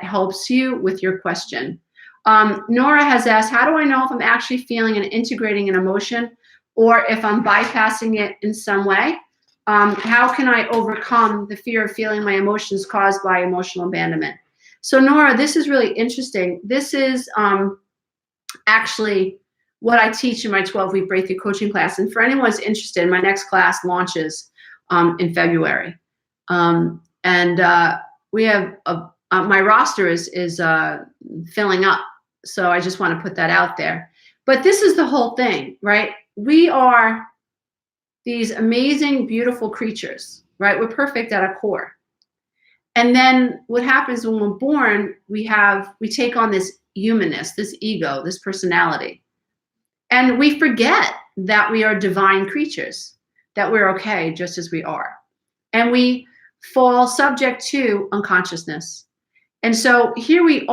helps you with your question. Nora has asked, how do I know if I'm actually feeling and integrating an emotion, or if I'm bypassing it in some way? How can I overcome the fear of feeling my emotions caused by emotional abandonment? So Nora, this is really interesting. This is actually what I teach in my 12-week breakthrough coaching class. And for anyone who's interested, my next class launches in February. We have my roster is filling up. So I just want to put that out there. But this is the whole thing, right? We are these amazing, beautiful creatures, right? We're perfect at our core. And then what happens when we're born, we take on this humanness, this ego, this personality. And we forget that we are divine creatures, that we're okay just as we are. And we fall subject to unconsciousness. And so here we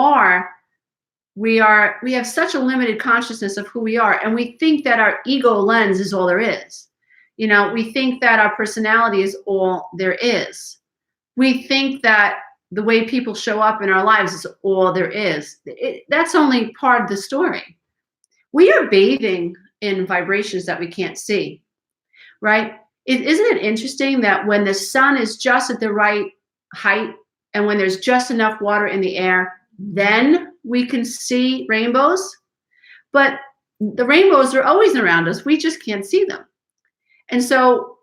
have such a limited consciousness of who we are, and we think that our ego lens is all there is. You know, we think that our personality is all there is. We think that the way people show up in our lives is all there is. That's only part of the story. We are bathing in vibrations that we can't see, right? Isn't it interesting that when the sun is just at the right height and when there's just enough water in the air, then we can see rainbows? But the rainbows are always around us. We just can't see them. And so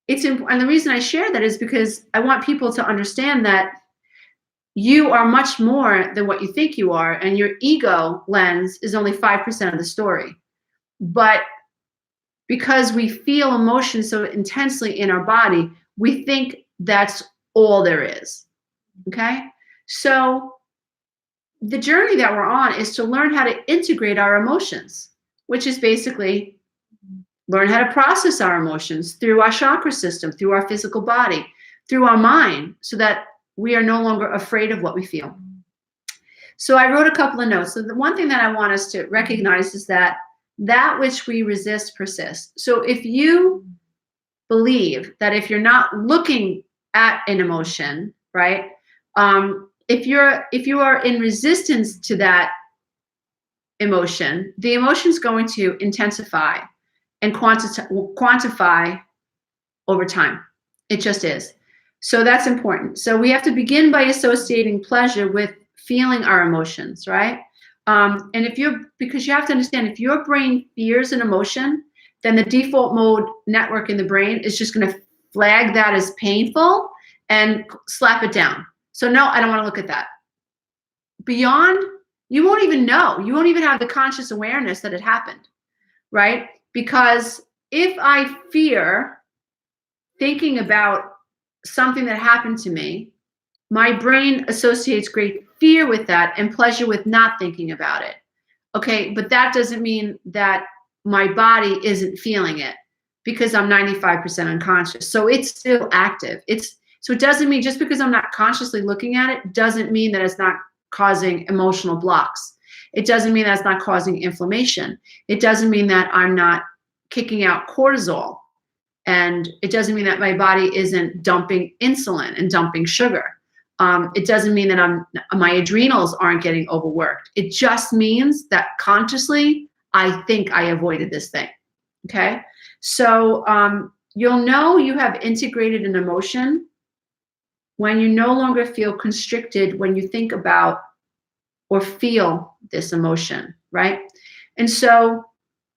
and the reason I share that is because I want people to understand that you are much more than what you think you are, and your ego lens is only 5% of the story. But because we feel emotion so intensely in our body, we think that's all there is, okay? So the journey that we're on is to learn how to integrate our emotions, which is basically learn how to process our emotions through our chakra system, through our physical body, through our mind, so that we are no longer afraid of what we feel. So I wrote a couple of notes. So the one thing that I want us to recognize is that which we resist persists. So if you believe that if you're not looking at an emotion, right? If you are in resistance to that emotion, the emotion is going to intensify and quantify over time. It just is. So that's important. So we have to begin by associating pleasure with feeling our emotions, right? Because you have to understand, if your brain fears an emotion, then the default mode network in the brain is just going to flag that as painful and slap it down. So no, I don't want to look at that. Beyond, you won't even know. You won't even have the conscious awareness that it happened, right? Because if I fear thinking about something that happened to me, my brain associates great fear with that and pleasure with not thinking about it. Okay, but that doesn't mean that my body isn't feeling it, because I'm 95% unconscious. So it's still active. So it doesn't mean, just because I'm not consciously looking at it doesn't mean that it's not causing emotional blocks. It doesn't mean that's not causing inflammation. It doesn't mean that I'm not kicking out cortisol. And it doesn't mean that my body isn't dumping insulin and dumping sugar. It doesn't mean that my adrenals aren't getting overworked. It just means that consciously, I think I avoided this thing. Okay? So you'll know you have integrated an emotion when you no longer feel constricted when you think about or feel this emotion, right? And so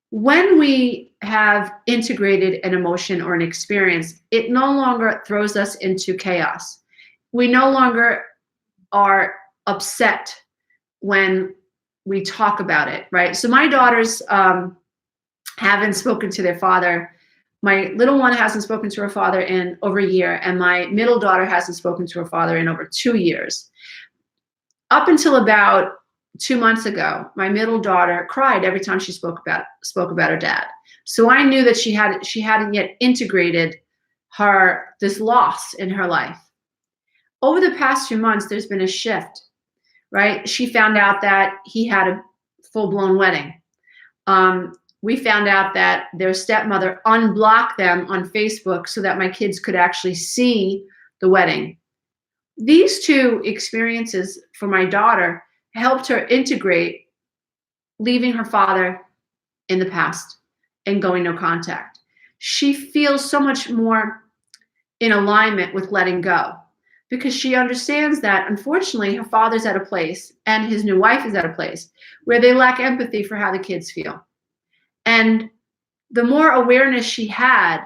when we have integrated an emotion or an experience, it no longer throws us into chaos. We no longer are upset when we talk about it, right? So my daughters haven't spoken to their father. My little one hasn't spoken to her father in over a year, and my middle daughter hasn't spoken to her father in over 2 years. Up until about 2 months ago, my middle daughter cried every time she spoke about her dad. So I knew that she hadn't yet integrated this loss in her life. Over the past few months, there's been a shift, right? She found out that he had a full-blown wedding. We found out that their stepmother unblocked them on Facebook so that my kids could actually see the wedding. These two experiences for my daughter helped her integrate leaving her father in the past and going no contact. She feels so much more in alignment with letting go, because she understands that, unfortunately, her father's at a place and his new wife is at a place where they lack empathy for how the kids feel. And the more awareness she had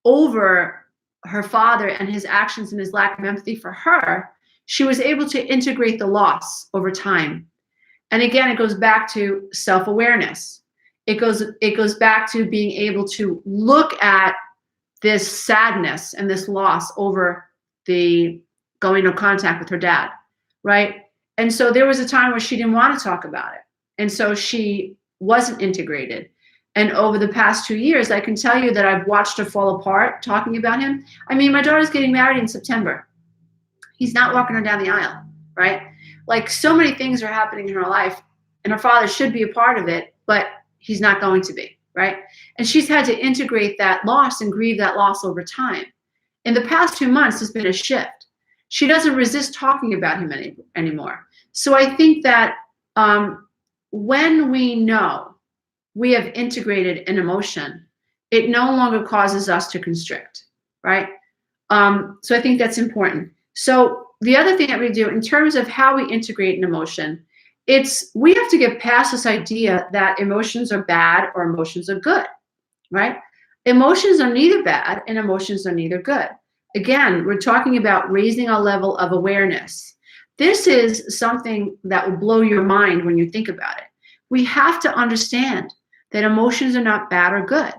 over her father and his actions and his lack of empathy for her, she was able to integrate the loss over time. And again, it goes back to self-awareness. It goes back to being able to look at this sadness and this loss over the going no contact with her dad, right? And so there was a time where she didn't want to talk about it. And so she wasn't integrated. And over the past 2 years, I can tell you that I've watched her fall apart talking about him. I mean, my daughter's getting married in September. He's not walking her down the aisle, right? Like, so many things are happening in her life, and her father should be a part of it, but he's not going to be, right? And she's had to integrate that loss and grieve that loss over time. In the past 2 months, there's been a shift. She doesn't resist talking about him anymore. So I think that when we know we have integrated an emotion, it no longer causes us to constrict, right? So I think that's important. So the other thing that we do in terms of how we integrate an emotion, we have to get past this idea that emotions are bad or emotions are good, right? Emotions are neither bad and emotions are neither good. Again, we're talking about raising our level of awareness. This is something that will blow your mind when you think about it. We have to understand that emotions are not bad or good.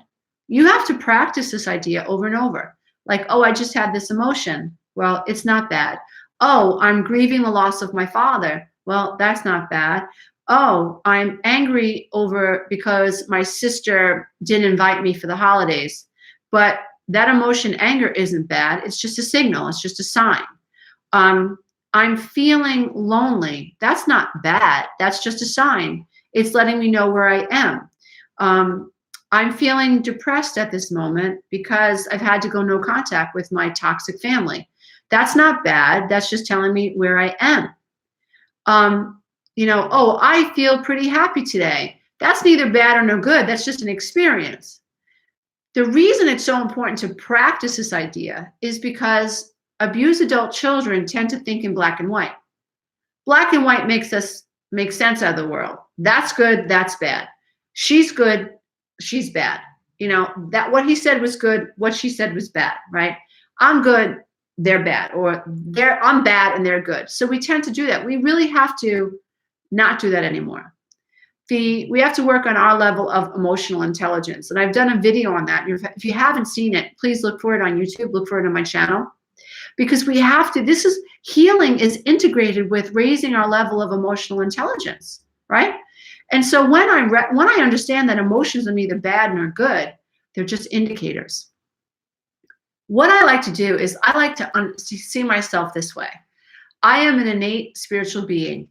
You have to practice this idea over and over. Like, oh, I just had this emotion. Well, it's not bad. Oh, I'm grieving the loss of my father. Well, that's not bad. Oh, I'm angry because my sister didn't invite me for the holidays. But that emotion, anger, isn't bad. It's just a signal. It's just a sign. I'm feeling lonely. That's not bad. That's just a sign. It's letting me know where I am. I'm feeling depressed at this moment because I've had to go no contact with my toxic family. That's not bad. That's just telling me where I am. Oh, I feel pretty happy today. That's neither bad or no good. That's just an experience. The reason it's so important to practice this idea is because abused adult children tend to think in black and white. Black and white makes sense out of the world. That's good, that's bad. She's good, she's bad, that what he said was good, what she said was bad, right? I'm good, they're bad, or I'm bad and they're good. So we tend to do that. We really have to not do that anymore. We have to work on our level of emotional intelligence. And I've done a video on that. If you haven't seen it, please look for it on YouTube, look for it on my channel. Because we have to, healing is integrated with raising our level of emotional intelligence, right? And so when I understand that emotions are neither bad nor good, they're just indicators. What I like to do is I like to see myself this way. I am an innate spiritual being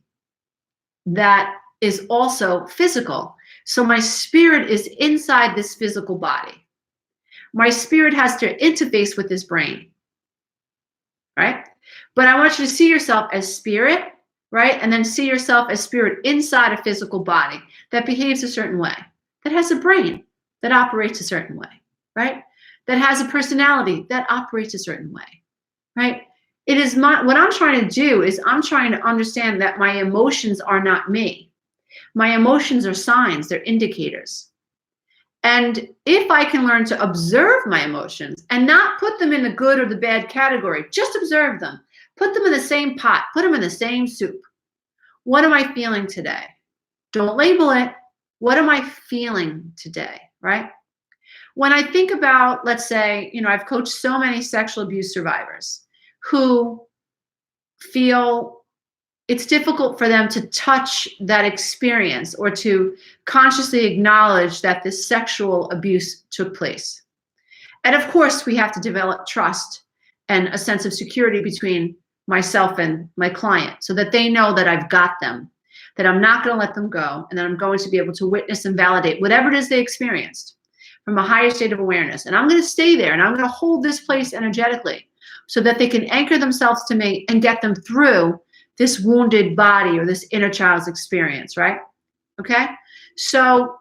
that is also physical. So my spirit is inside this physical body. My spirit has to interface with this brain, right? But I want you to see yourself as spirit, right? And then see yourself as spirit inside a physical body that behaves a certain way, that has a brain that operates a certain way, right? That has a personality that operates a certain way, right? It is what I'm trying to do is I'm trying to understand that my emotions are not me. My emotions are signs, they're indicators. And if I can learn to observe my emotions and not put them in the good or the bad category, just observe them, put them in the same pot, put them in the same soup. What am I feeling today? Don't label it. What am I feeling today, right? When I think about, let's say, I've coached so many sexual abuse survivors who feel it's difficult for them to touch that experience or to consciously acknowledge that this sexual abuse took place. And of course, we have to develop trust and a sense of security between myself and my client so that they know that I've got them, that I'm not going to let them go, and that I'm going to be able to witness and validate whatever it is they experienced from a higher state of awareness. And I'm going to stay there and I'm going to hold this place energetically so that they can anchor themselves to me and get them through this wounded body or this inner child's experience, right? Okay? So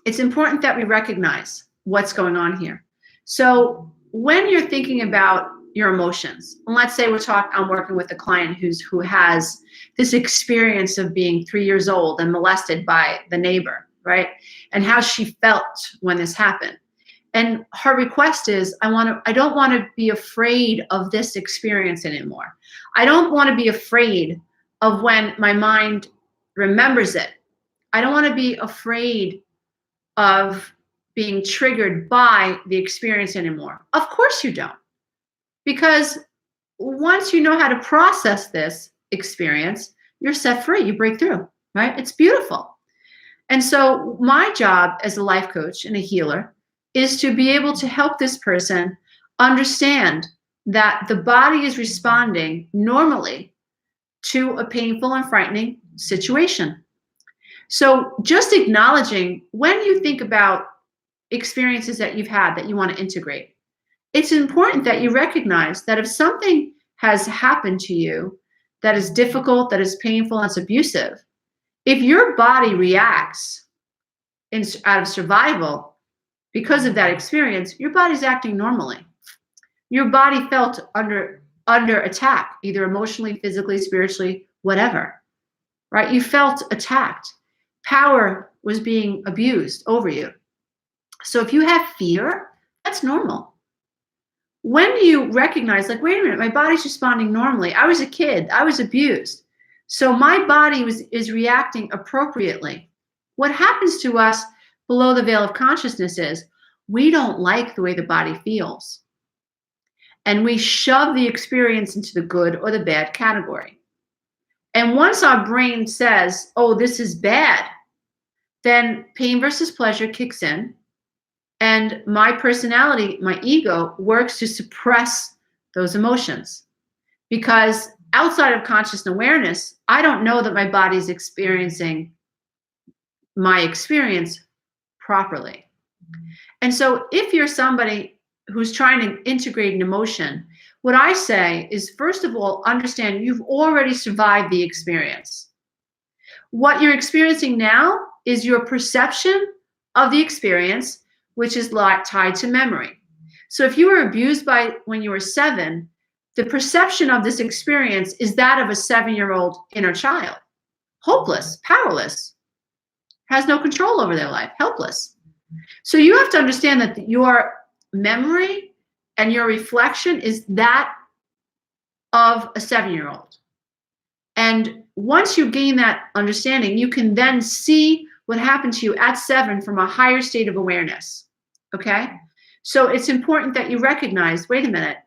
it's important that we recognize what's going on here. So when you're thinking about your emotions, and let's say I'm working with a client who has this experience of being 3 years old and molested by the neighbor, right? And how she felt when this happened. And her request is, I don't want to be afraid of this experience anymore. I don't want to be afraid of when my mind remembers it. I don't want to be afraid of being triggered by the experience anymore. Of course you don't. Because once you know how to process this experience, you're set free, you break through, right? It's beautiful. And so my job as a life coach and a healer is to be able to help this person understand that the body is responding normally to a painful and frightening situation. So just acknowledging when you think about experiences that you've had that you want to integrate, it's important that you recognize that if something has happened to you that is difficult, that is painful, that's abusive, if your body reacts out of survival because of that experience, your body's acting normally. Your body felt under attack, either emotionally, physically, spiritually, whatever, right? You felt attacked. Power was being abused over you. So if you have fear, that's normal. When you recognize, like, wait a minute, my body's responding normally. I was a kid, I was abused. So my body is reacting appropriately. What happens to us below the veil of consciousness is we don't like the way the body feels. And we shove the experience into the good or the bad category. And once our brain says, oh, this is bad, then pain versus pleasure kicks in. And my personality, my ego, works to suppress those emotions. Because outside of conscious awareness, I don't know that my body's experiencing my experience properly. And so if you're somebody who's trying to integrate an emotion, what I say is, first of all, understand you've already survived the experience. What you're experiencing now is your perception of the experience, which is tied to memory. So if you were abused when you were 7, the perception of this experience is that of a 7-year-old inner child. Hopeless, powerless, has no control over their life, helpless. So you have to understand that your memory and your reflection is that of a 7-year-old. And once you gain that understanding, you can then see what happened to you at 7 from a higher state of awareness. Okay? So it's important that you recognize, wait a minute,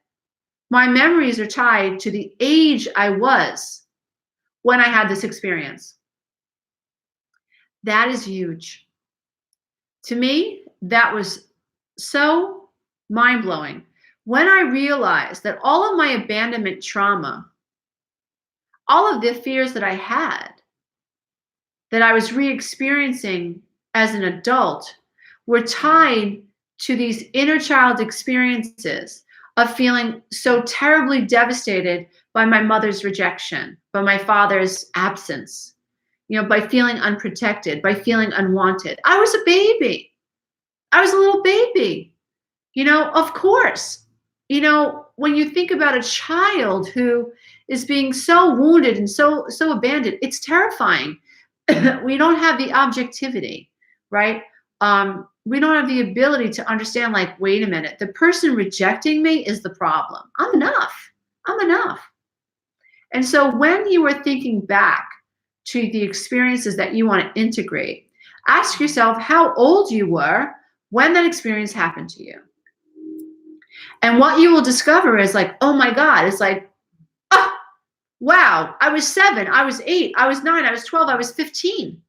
my memories are tied to the age I was when I had this experience. That is huge. To me, that was so mind-blowing. When I realized that all of my abandonment trauma, all of the fears that I had, that I was re-experiencing as an adult, were tied to these inner child experiences of feeling so terribly devastated by my mother's rejection, by my father's absence, by feeling unprotected, by feeling unwanted. I was a baby. I was a little baby. Of course, when you think about a child who is being so wounded and so abandoned, it's terrifying. We don't have the objectivity, right? We don't have the ability to understand, like, wait a minute, the person rejecting me is the problem. I'm enough. I'm enough. And so when you are thinking back to the experiences that you want to integrate, ask yourself how old you were when that experience happened to you. And what you will discover is like, oh my God, it's like, oh, wow, I was 7, I was 8, I was 9, I was 12, I was 15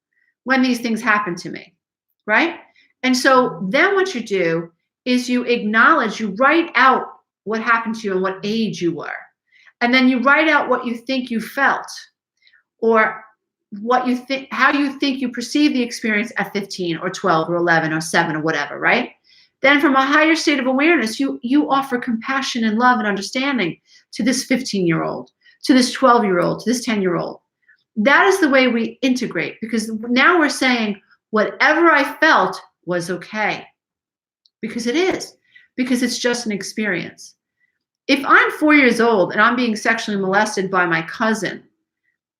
when these things happened to me, right? And so then what you do is you acknowledge, you write out what happened to you and what age you were. And then you write out what you think you felt, or what you think, how you think you perceive the experience at 15 or 12 or 11 or 7 or whatever, right? Then from a higher state of awareness, you offer compassion and love and understanding to this 15-year-old, to this 12-year-old, to this 10-year-old. That is the way we integrate, because now we're saying whatever I felt was okay, because it is, because it's just an experience. If I'm 4 years old and I'm being sexually molested by my cousin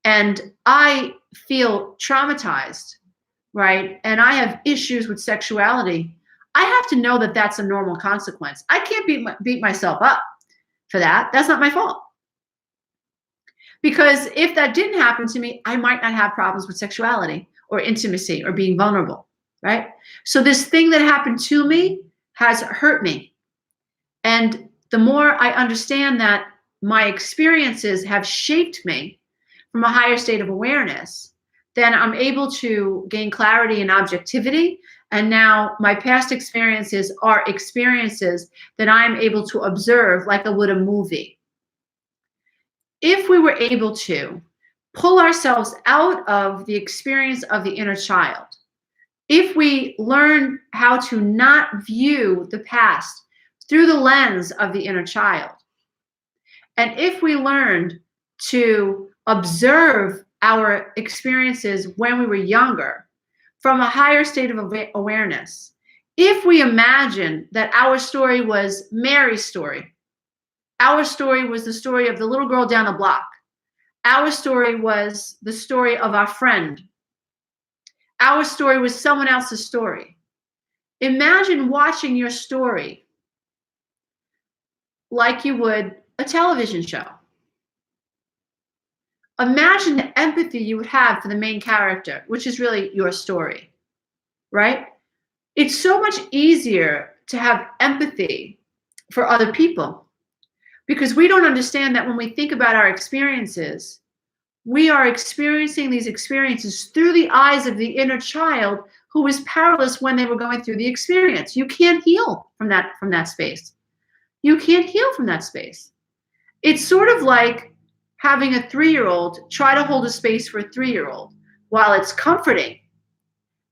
and I feel traumatized, right, and I have issues with sexuality, I have to know that that's a normal consequence. I can't beat myself up for that. That's not my fault. Because if that didn't happen to me, I might not have problems with sexuality or intimacy or being vulnerable, right? So this thing that happened to me has hurt me. And the more I understand that my experiences have shaped me from a higher state of awareness, then I'm able to gain clarity and objectivity. And now my past experiences are experiences that I'm able to observe like I would a movie. If we were able to pull ourselves out of the experience of the inner child, if we learn how to not view the past through the lens of the inner child, and if we learned to observe our experiences when we were younger from a higher state of awareness, if we imagine that our story was Mary's story, our story was the story of the little girl down the block, our story was the story of our friend, our story was someone else's story. Imagine watching your story like you would a television show. Imagine the empathy you would have for the main character, which is really your story, right? It's so much easier to have empathy for other people because we don't understand that when we think about our experiences, we are experiencing these experiences through the eyes of the inner child who was powerless when they were going through the experience. You can't heal from that space. You can't heal from that space. It's sort of like having a 3-year-old try to hold a space for a 3-year-old. While it's comforting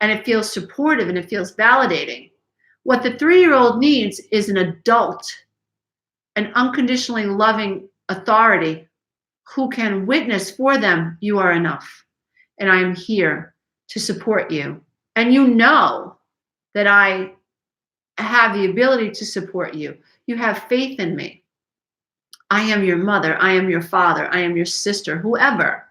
and it feels supportive and it feels validating, what the 3-year-old needs is an adult, an unconditionally loving authority who can witness for them, you are enough, and I am here to support you. And you know that I have the ability to support you. You have faith in me. I am your mother. I am your father. I am your sister, whoever.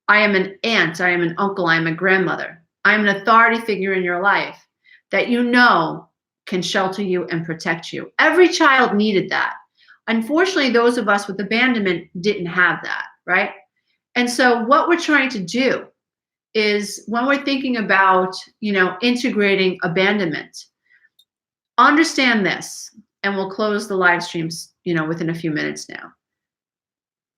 I am an aunt. I am an uncle. I am a grandmother. I am an authority figure in your life that you know can shelter you and protect you. Every child needed that. Unfortunately, those of us with abandonment didn't have that, right? And so what we're trying to do is when we're thinking about, integrating abandonment, understand this, and we'll close the live streams, within a few minutes now.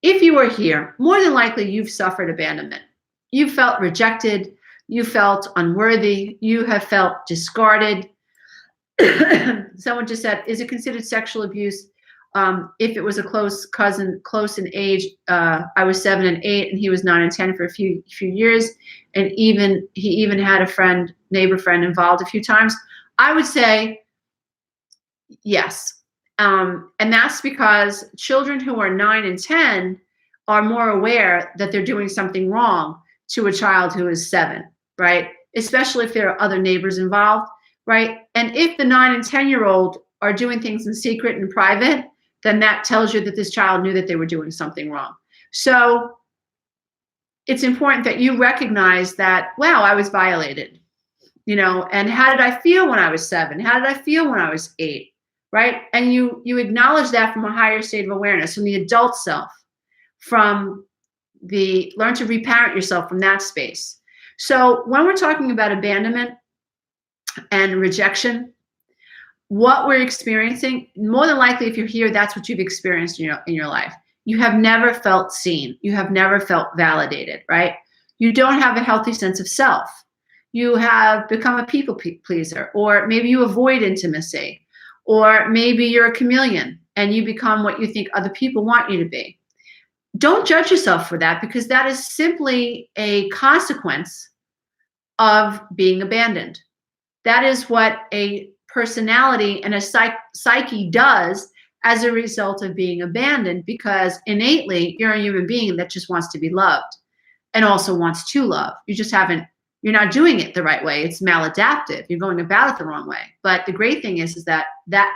If you are here, more than likely you've suffered abandonment. You felt rejected, you felt unworthy, you have felt discarded. Someone just said, is it considered sexual abuse? If it was a close cousin, close in age, I was 7 and 8, and he was 9 and 10 for a few years, and he even had a neighbor friend involved a few times. I would say yes, and that's because children who are 9 and 10 are more aware that they're doing something wrong to a child who is 7, right? Especially if there are other neighbors involved, right? And if the 9 and 10-year-old are doing things in secret and private, then that tells you that this child knew that they were doing something wrong. So it's important that you recognize that, wow, I was violated, and how did I feel when I was 7? How did I feel when I was 8, right? And you acknowledge that from a higher state of awareness, from the adult self, learn to reparent yourself from that space. So when we're talking about abandonment and rejection, what we're experiencing, more than likely, if you're here, that's what you've experienced in your life. You have never felt seen. You have never felt validated, right? You don't have a healthy sense of self. You have become a people pleaser, or maybe you avoid intimacy, or maybe you're a chameleon and you become what you think other people want you to be. Don't judge yourself for that, because that is simply a consequence of being abandoned. That is what a personality and a psyche does as a result of being abandoned, because innately you're a human being that just wants to be loved and also wants to love. You're not doing it the right way. It's maladaptive. You're going about it the wrong way. But the great thing is that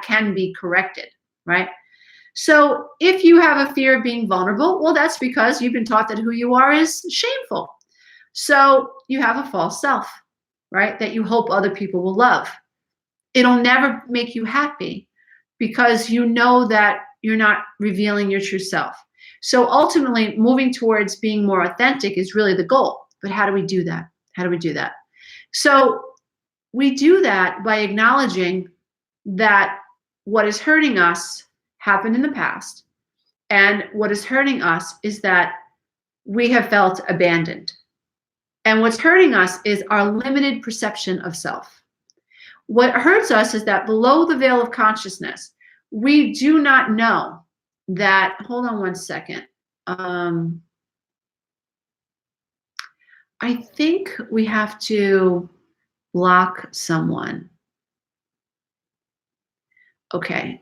can be corrected, right? So if you have a fear of being vulnerable, well, that's because you've been taught that who you are is shameful. So you have a false self, right? That you hope other people will love. It'll never make you happy, because you know that you're not revealing your true self. So ultimately, moving towards being more authentic is really the goal. But how do we do that? So we do that by acknowledging that what is hurting us happened in the past. And what is hurting us is that we have felt abandoned. And what's hurting us is our limited perception of self. What hurts us is that below the veil of consciousness, we do not know that, hold on one second. I think we have to block someone. Okay,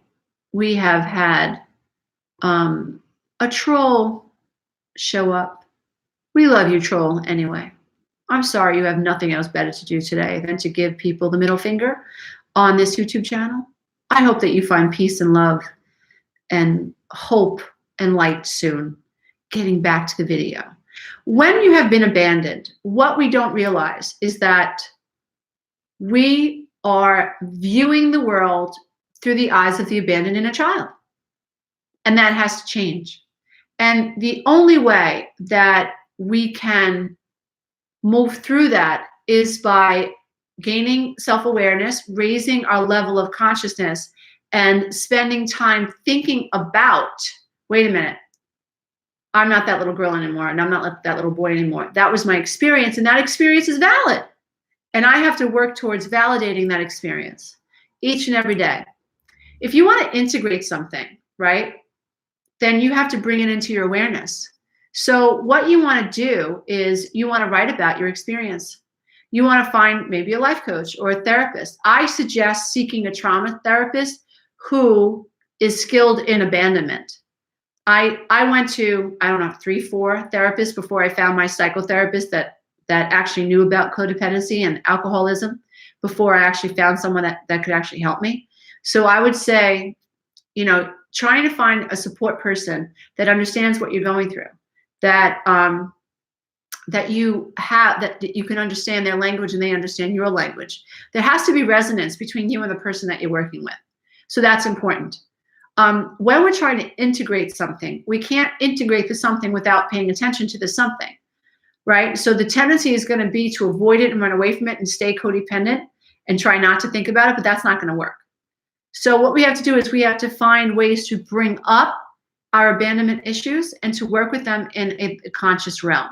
we have had a troll show up. We love you, troll, anyway. I'm sorry you have nothing else better to do today than to give people the middle finger on this YouTube channel. I hope that you find peace and love and hope and light soon. Getting back to the video. When you have been abandoned, what we don't realize is that we are viewing the world through the eyes of the abandoned inner child. And that has to change. And the only way that we can move through that is by gaining self-awareness, raising our level of consciousness, and spending time thinking about, wait a minute, I'm not that little girl anymore, and I'm not that little boy anymore. That was my experience, and that experience is valid. And I have to work towards validating that experience each and every day. If you want to integrate something, right, then you have to bring it into your awareness. So what you want to do is you want to write about your experience. You want to find maybe a life coach or a therapist. I suggest seeking a trauma therapist who is skilled in abandonment. I went to, 3, 4 therapists before I found my psychotherapist that actually knew about codependency and alcoholism, before I actually found someone that could actually help me. So I would say, trying to find a support person that understands what you're going through, that that you have, that you can understand their language and they understand your language. There has to be resonance between you and the person that you're working with. So that's important. When we're trying to integrate something, we can't integrate the something without paying attention to the something, right? So the tendency is going to be to avoid it and run away from it and stay codependent and try not to think about it, but that's not going to work. So what we have to do is we have to find ways to bring up our abandonment issues and to work with them in a conscious realm,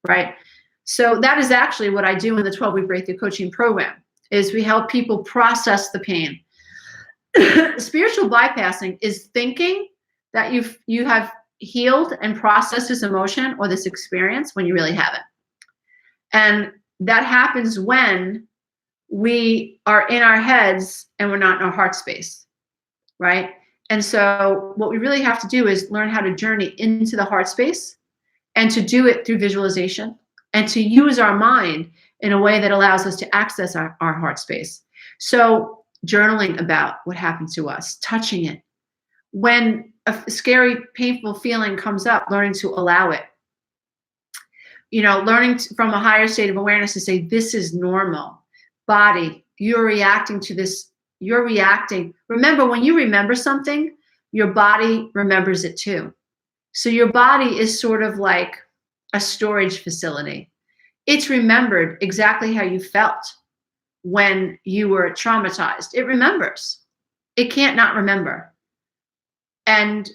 right? So that is actually what I do in the 12-week breakthrough coaching program, is we help people process the pain. Spiritual bypassing is thinking that you have healed and processed this emotion or this experience when you really haven't. And that happens when we are in our heads and we're not in our heart space, right? And so what we really have to do is learn how to journey into the heart space, and to do it through visualization, and to use our mind in a way that allows us to access our heart space. So journaling about what happened to us, touching it. When a scary, painful feeling comes up, learning to allow it. Learning from a higher state of awareness to say, this is normal. Body, you're reacting to this. You're reacting. Remember, when you remember something, your body remembers it too. So your body is sort of like a storage facility. It's remembered exactly how you felt when you were traumatized. It remembers. It can't not remember. And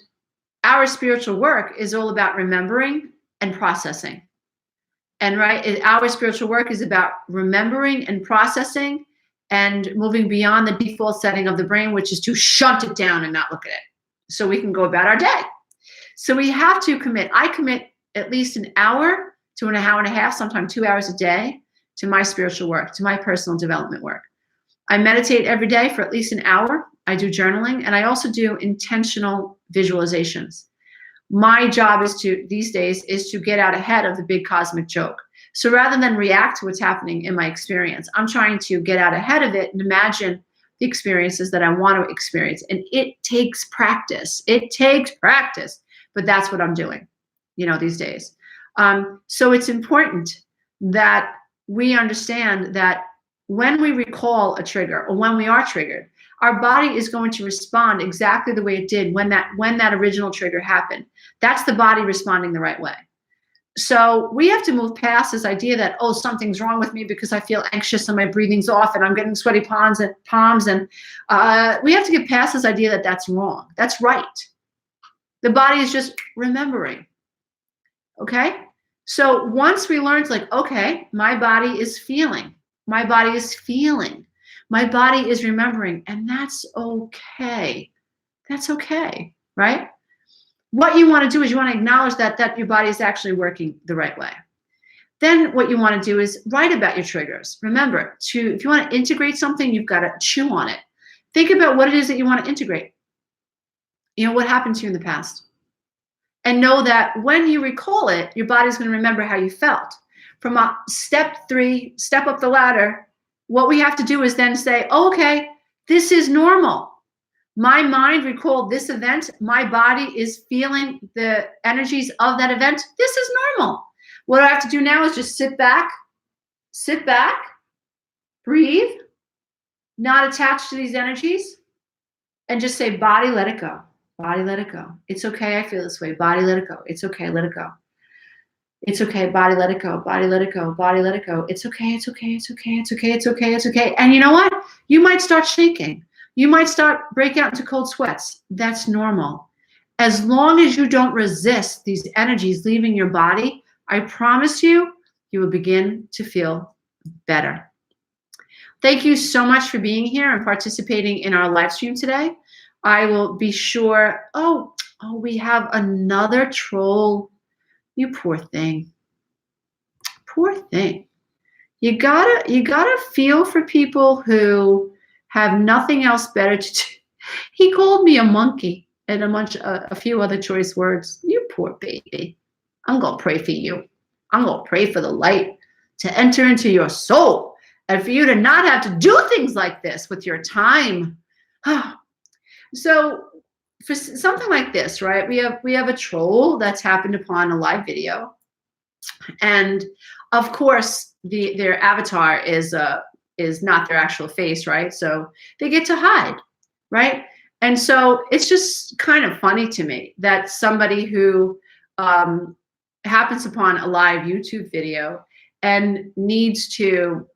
our spiritual work is all about remembering and processing. And our spiritual work is about remembering and processing and moving beyond the default setting of the brain, which is to shunt it down and not look at it so we can go about our day. So we have to commit. I commit at least an hour to an hour and a half, sometimes 2 hours a day, to my spiritual work, to my personal development work. I meditate every day for at least an hour. I do journaling, and I also do intentional visualizations. My job these days is to get out ahead of the big cosmic joke. So rather than react to what's happening in my experience, I'm trying to get out ahead of it and imagine the experiences that I want to experience. And it takes practice. It takes practice, but that's what I'm doing, these days. So it's important that we understand that when we recall a trigger, or when we are triggered, our body is going to respond exactly the way it did when that original trigger happened. That's the body responding the right way. So we have to move past this idea that, oh, something's wrong with me because I feel anxious and my breathing's off and I'm getting sweaty palms. And we have to get past this idea that that's wrong. That's right. The body is just remembering. Okay? So once we learn to okay, my body is feeling. My body is feeling. My body is remembering. And that's okay. That's okay, right? What you want to do is you want to acknowledge that your body is actually working the right way. Then what you want to do is write about your triggers. Remember, if you want to integrate something, you've got to chew on it. Think about what it is that you want to integrate. What happened to you in the past. And know that when you recall it, your body's going to remember how you felt. From step 3, step up the ladder, what we have to do is then say, oh, okay, this is normal. My mind recalled this event. My body is feeling the energies of that event. This is normal. What I have to do now is just sit back, breathe, not attached to these energies, and just say, body, let it go. Body, let it go. It's okay, I feel this way. Body, let it go. It's okay, let it go. It's okay, body, let it go. Body, let it go. Body, let it go. It's okay, it's okay, it's okay, it's okay, it's okay, it's okay. And you know what? You might start shaking. You might start breaking out into cold sweats. That's normal. As long as you don't resist these energies leaving your body, I promise you, you will begin to feel better. Thank you so much for being here and participating in our live stream today. I will be sure. Oh, we have another troll. You poor thing. Poor thing. You gotta feel for people who have nothing else better to do. He called me a monkey and a few other choice words. You poor baby. I'm gonna pray for you. I'm gonna pray for the light to enter into your soul and for you to not have to do things like this with your time. So for something like this, right? We have a troll that's happened upon a live video. And of course, their avatar is not their actual face, right? So they get to hide, right? And so it's just kind of funny to me that somebody who happens upon a live YouTube video and needs to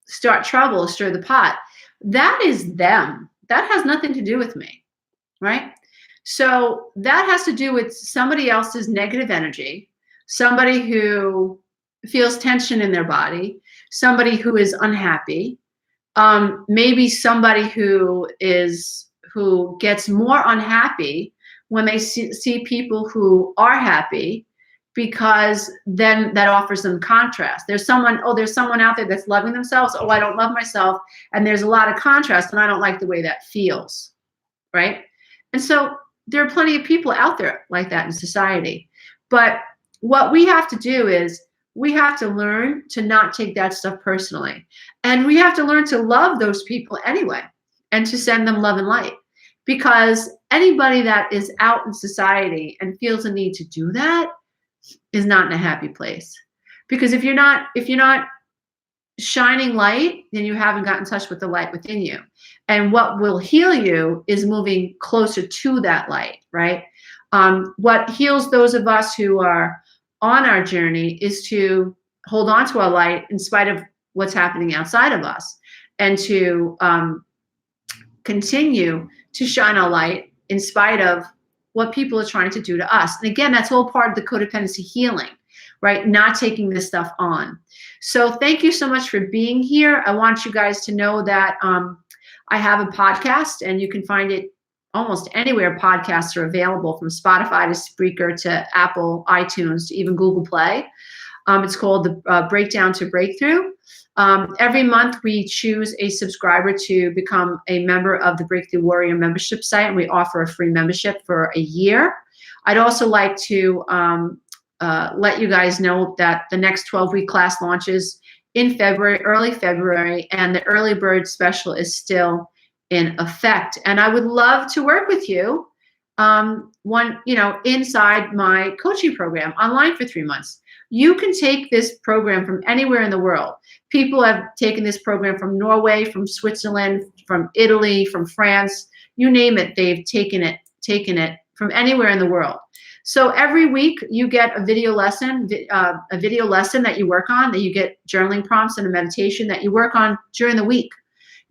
start trouble, stir the pot, that is them. That has nothing to do with me, right? So that has to do with somebody else's negative energy, somebody who feels tension in their body, somebody who is unhappy, maybe somebody who gets more unhappy when they see people who are happy, because then that offers them contrast. There's someone out there that's loving themselves. Oh, I don't love myself. And there's a lot of contrast, and I don't like the way that feels, right? And so there are plenty of people out there like that in society. But what we have to do is we have to learn to not take that stuff personally. And we have to learn to love those people anyway, and to send them love and light. Because anybody that is out in society and feels a need to do that is not in a happy place. Because if you're not shining light, then you haven't gotten in touch with the light within you. And what will heal you is moving closer to that light, right? What heals those of us who are on our journey is to hold on to our light in spite of what's happening outside of us, and to continue to shine our light in spite of what people are trying to do to us. And again, that's all part of the codependency healing, right? Not taking this stuff on. So thank you so much for being here. I want you guys to know that I have a podcast, and you can find it almost anywhere podcasts are available, from Spotify to Spreaker to Apple, iTunes, to even Google Play. It's called the Breakdown to Breakthrough. Every month we choose a subscriber to become a member of the Breakthrough Warrior membership site, and we offer a free membership for a year. I'd also like to let you guys know that the next 12-week class launches in February, early February, and the early bird special is still in effect. And I would love to work with you inside my coaching program online for 3 months. You can take this program from anywhere in the world. People have taken this program from Norway, from Switzerland, from Italy, from France, you name it. They've taken it from anywhere in the world. So every week you get a video lesson that you work on, that you get journaling prompts and a meditation that you work on during the week.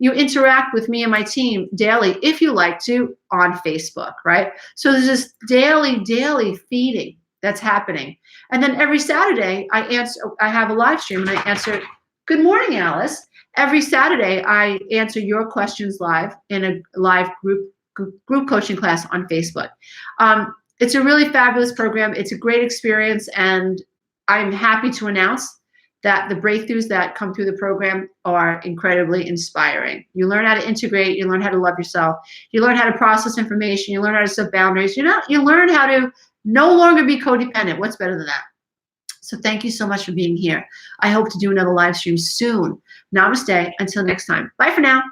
You interact with me and my team daily, if you like to, on Facebook, right? So there's this daily feeding that's happening. And then every Saturday I have a live stream, and I answer, good morning, Alice. Every Saturday I answer your questions live in a live group coaching class on Facebook. It's a really fabulous program. It's a great experience, and I'm happy to announce that the breakthroughs that come through the program are incredibly inspiring. You learn how to integrate, you learn how to love yourself, you learn how to process information, you learn how to set boundaries, you learn how to no longer be codependent. What's better than that? So thank you so much for being here. I hope to do another live stream soon. Namaste. Until next time. Bye for now.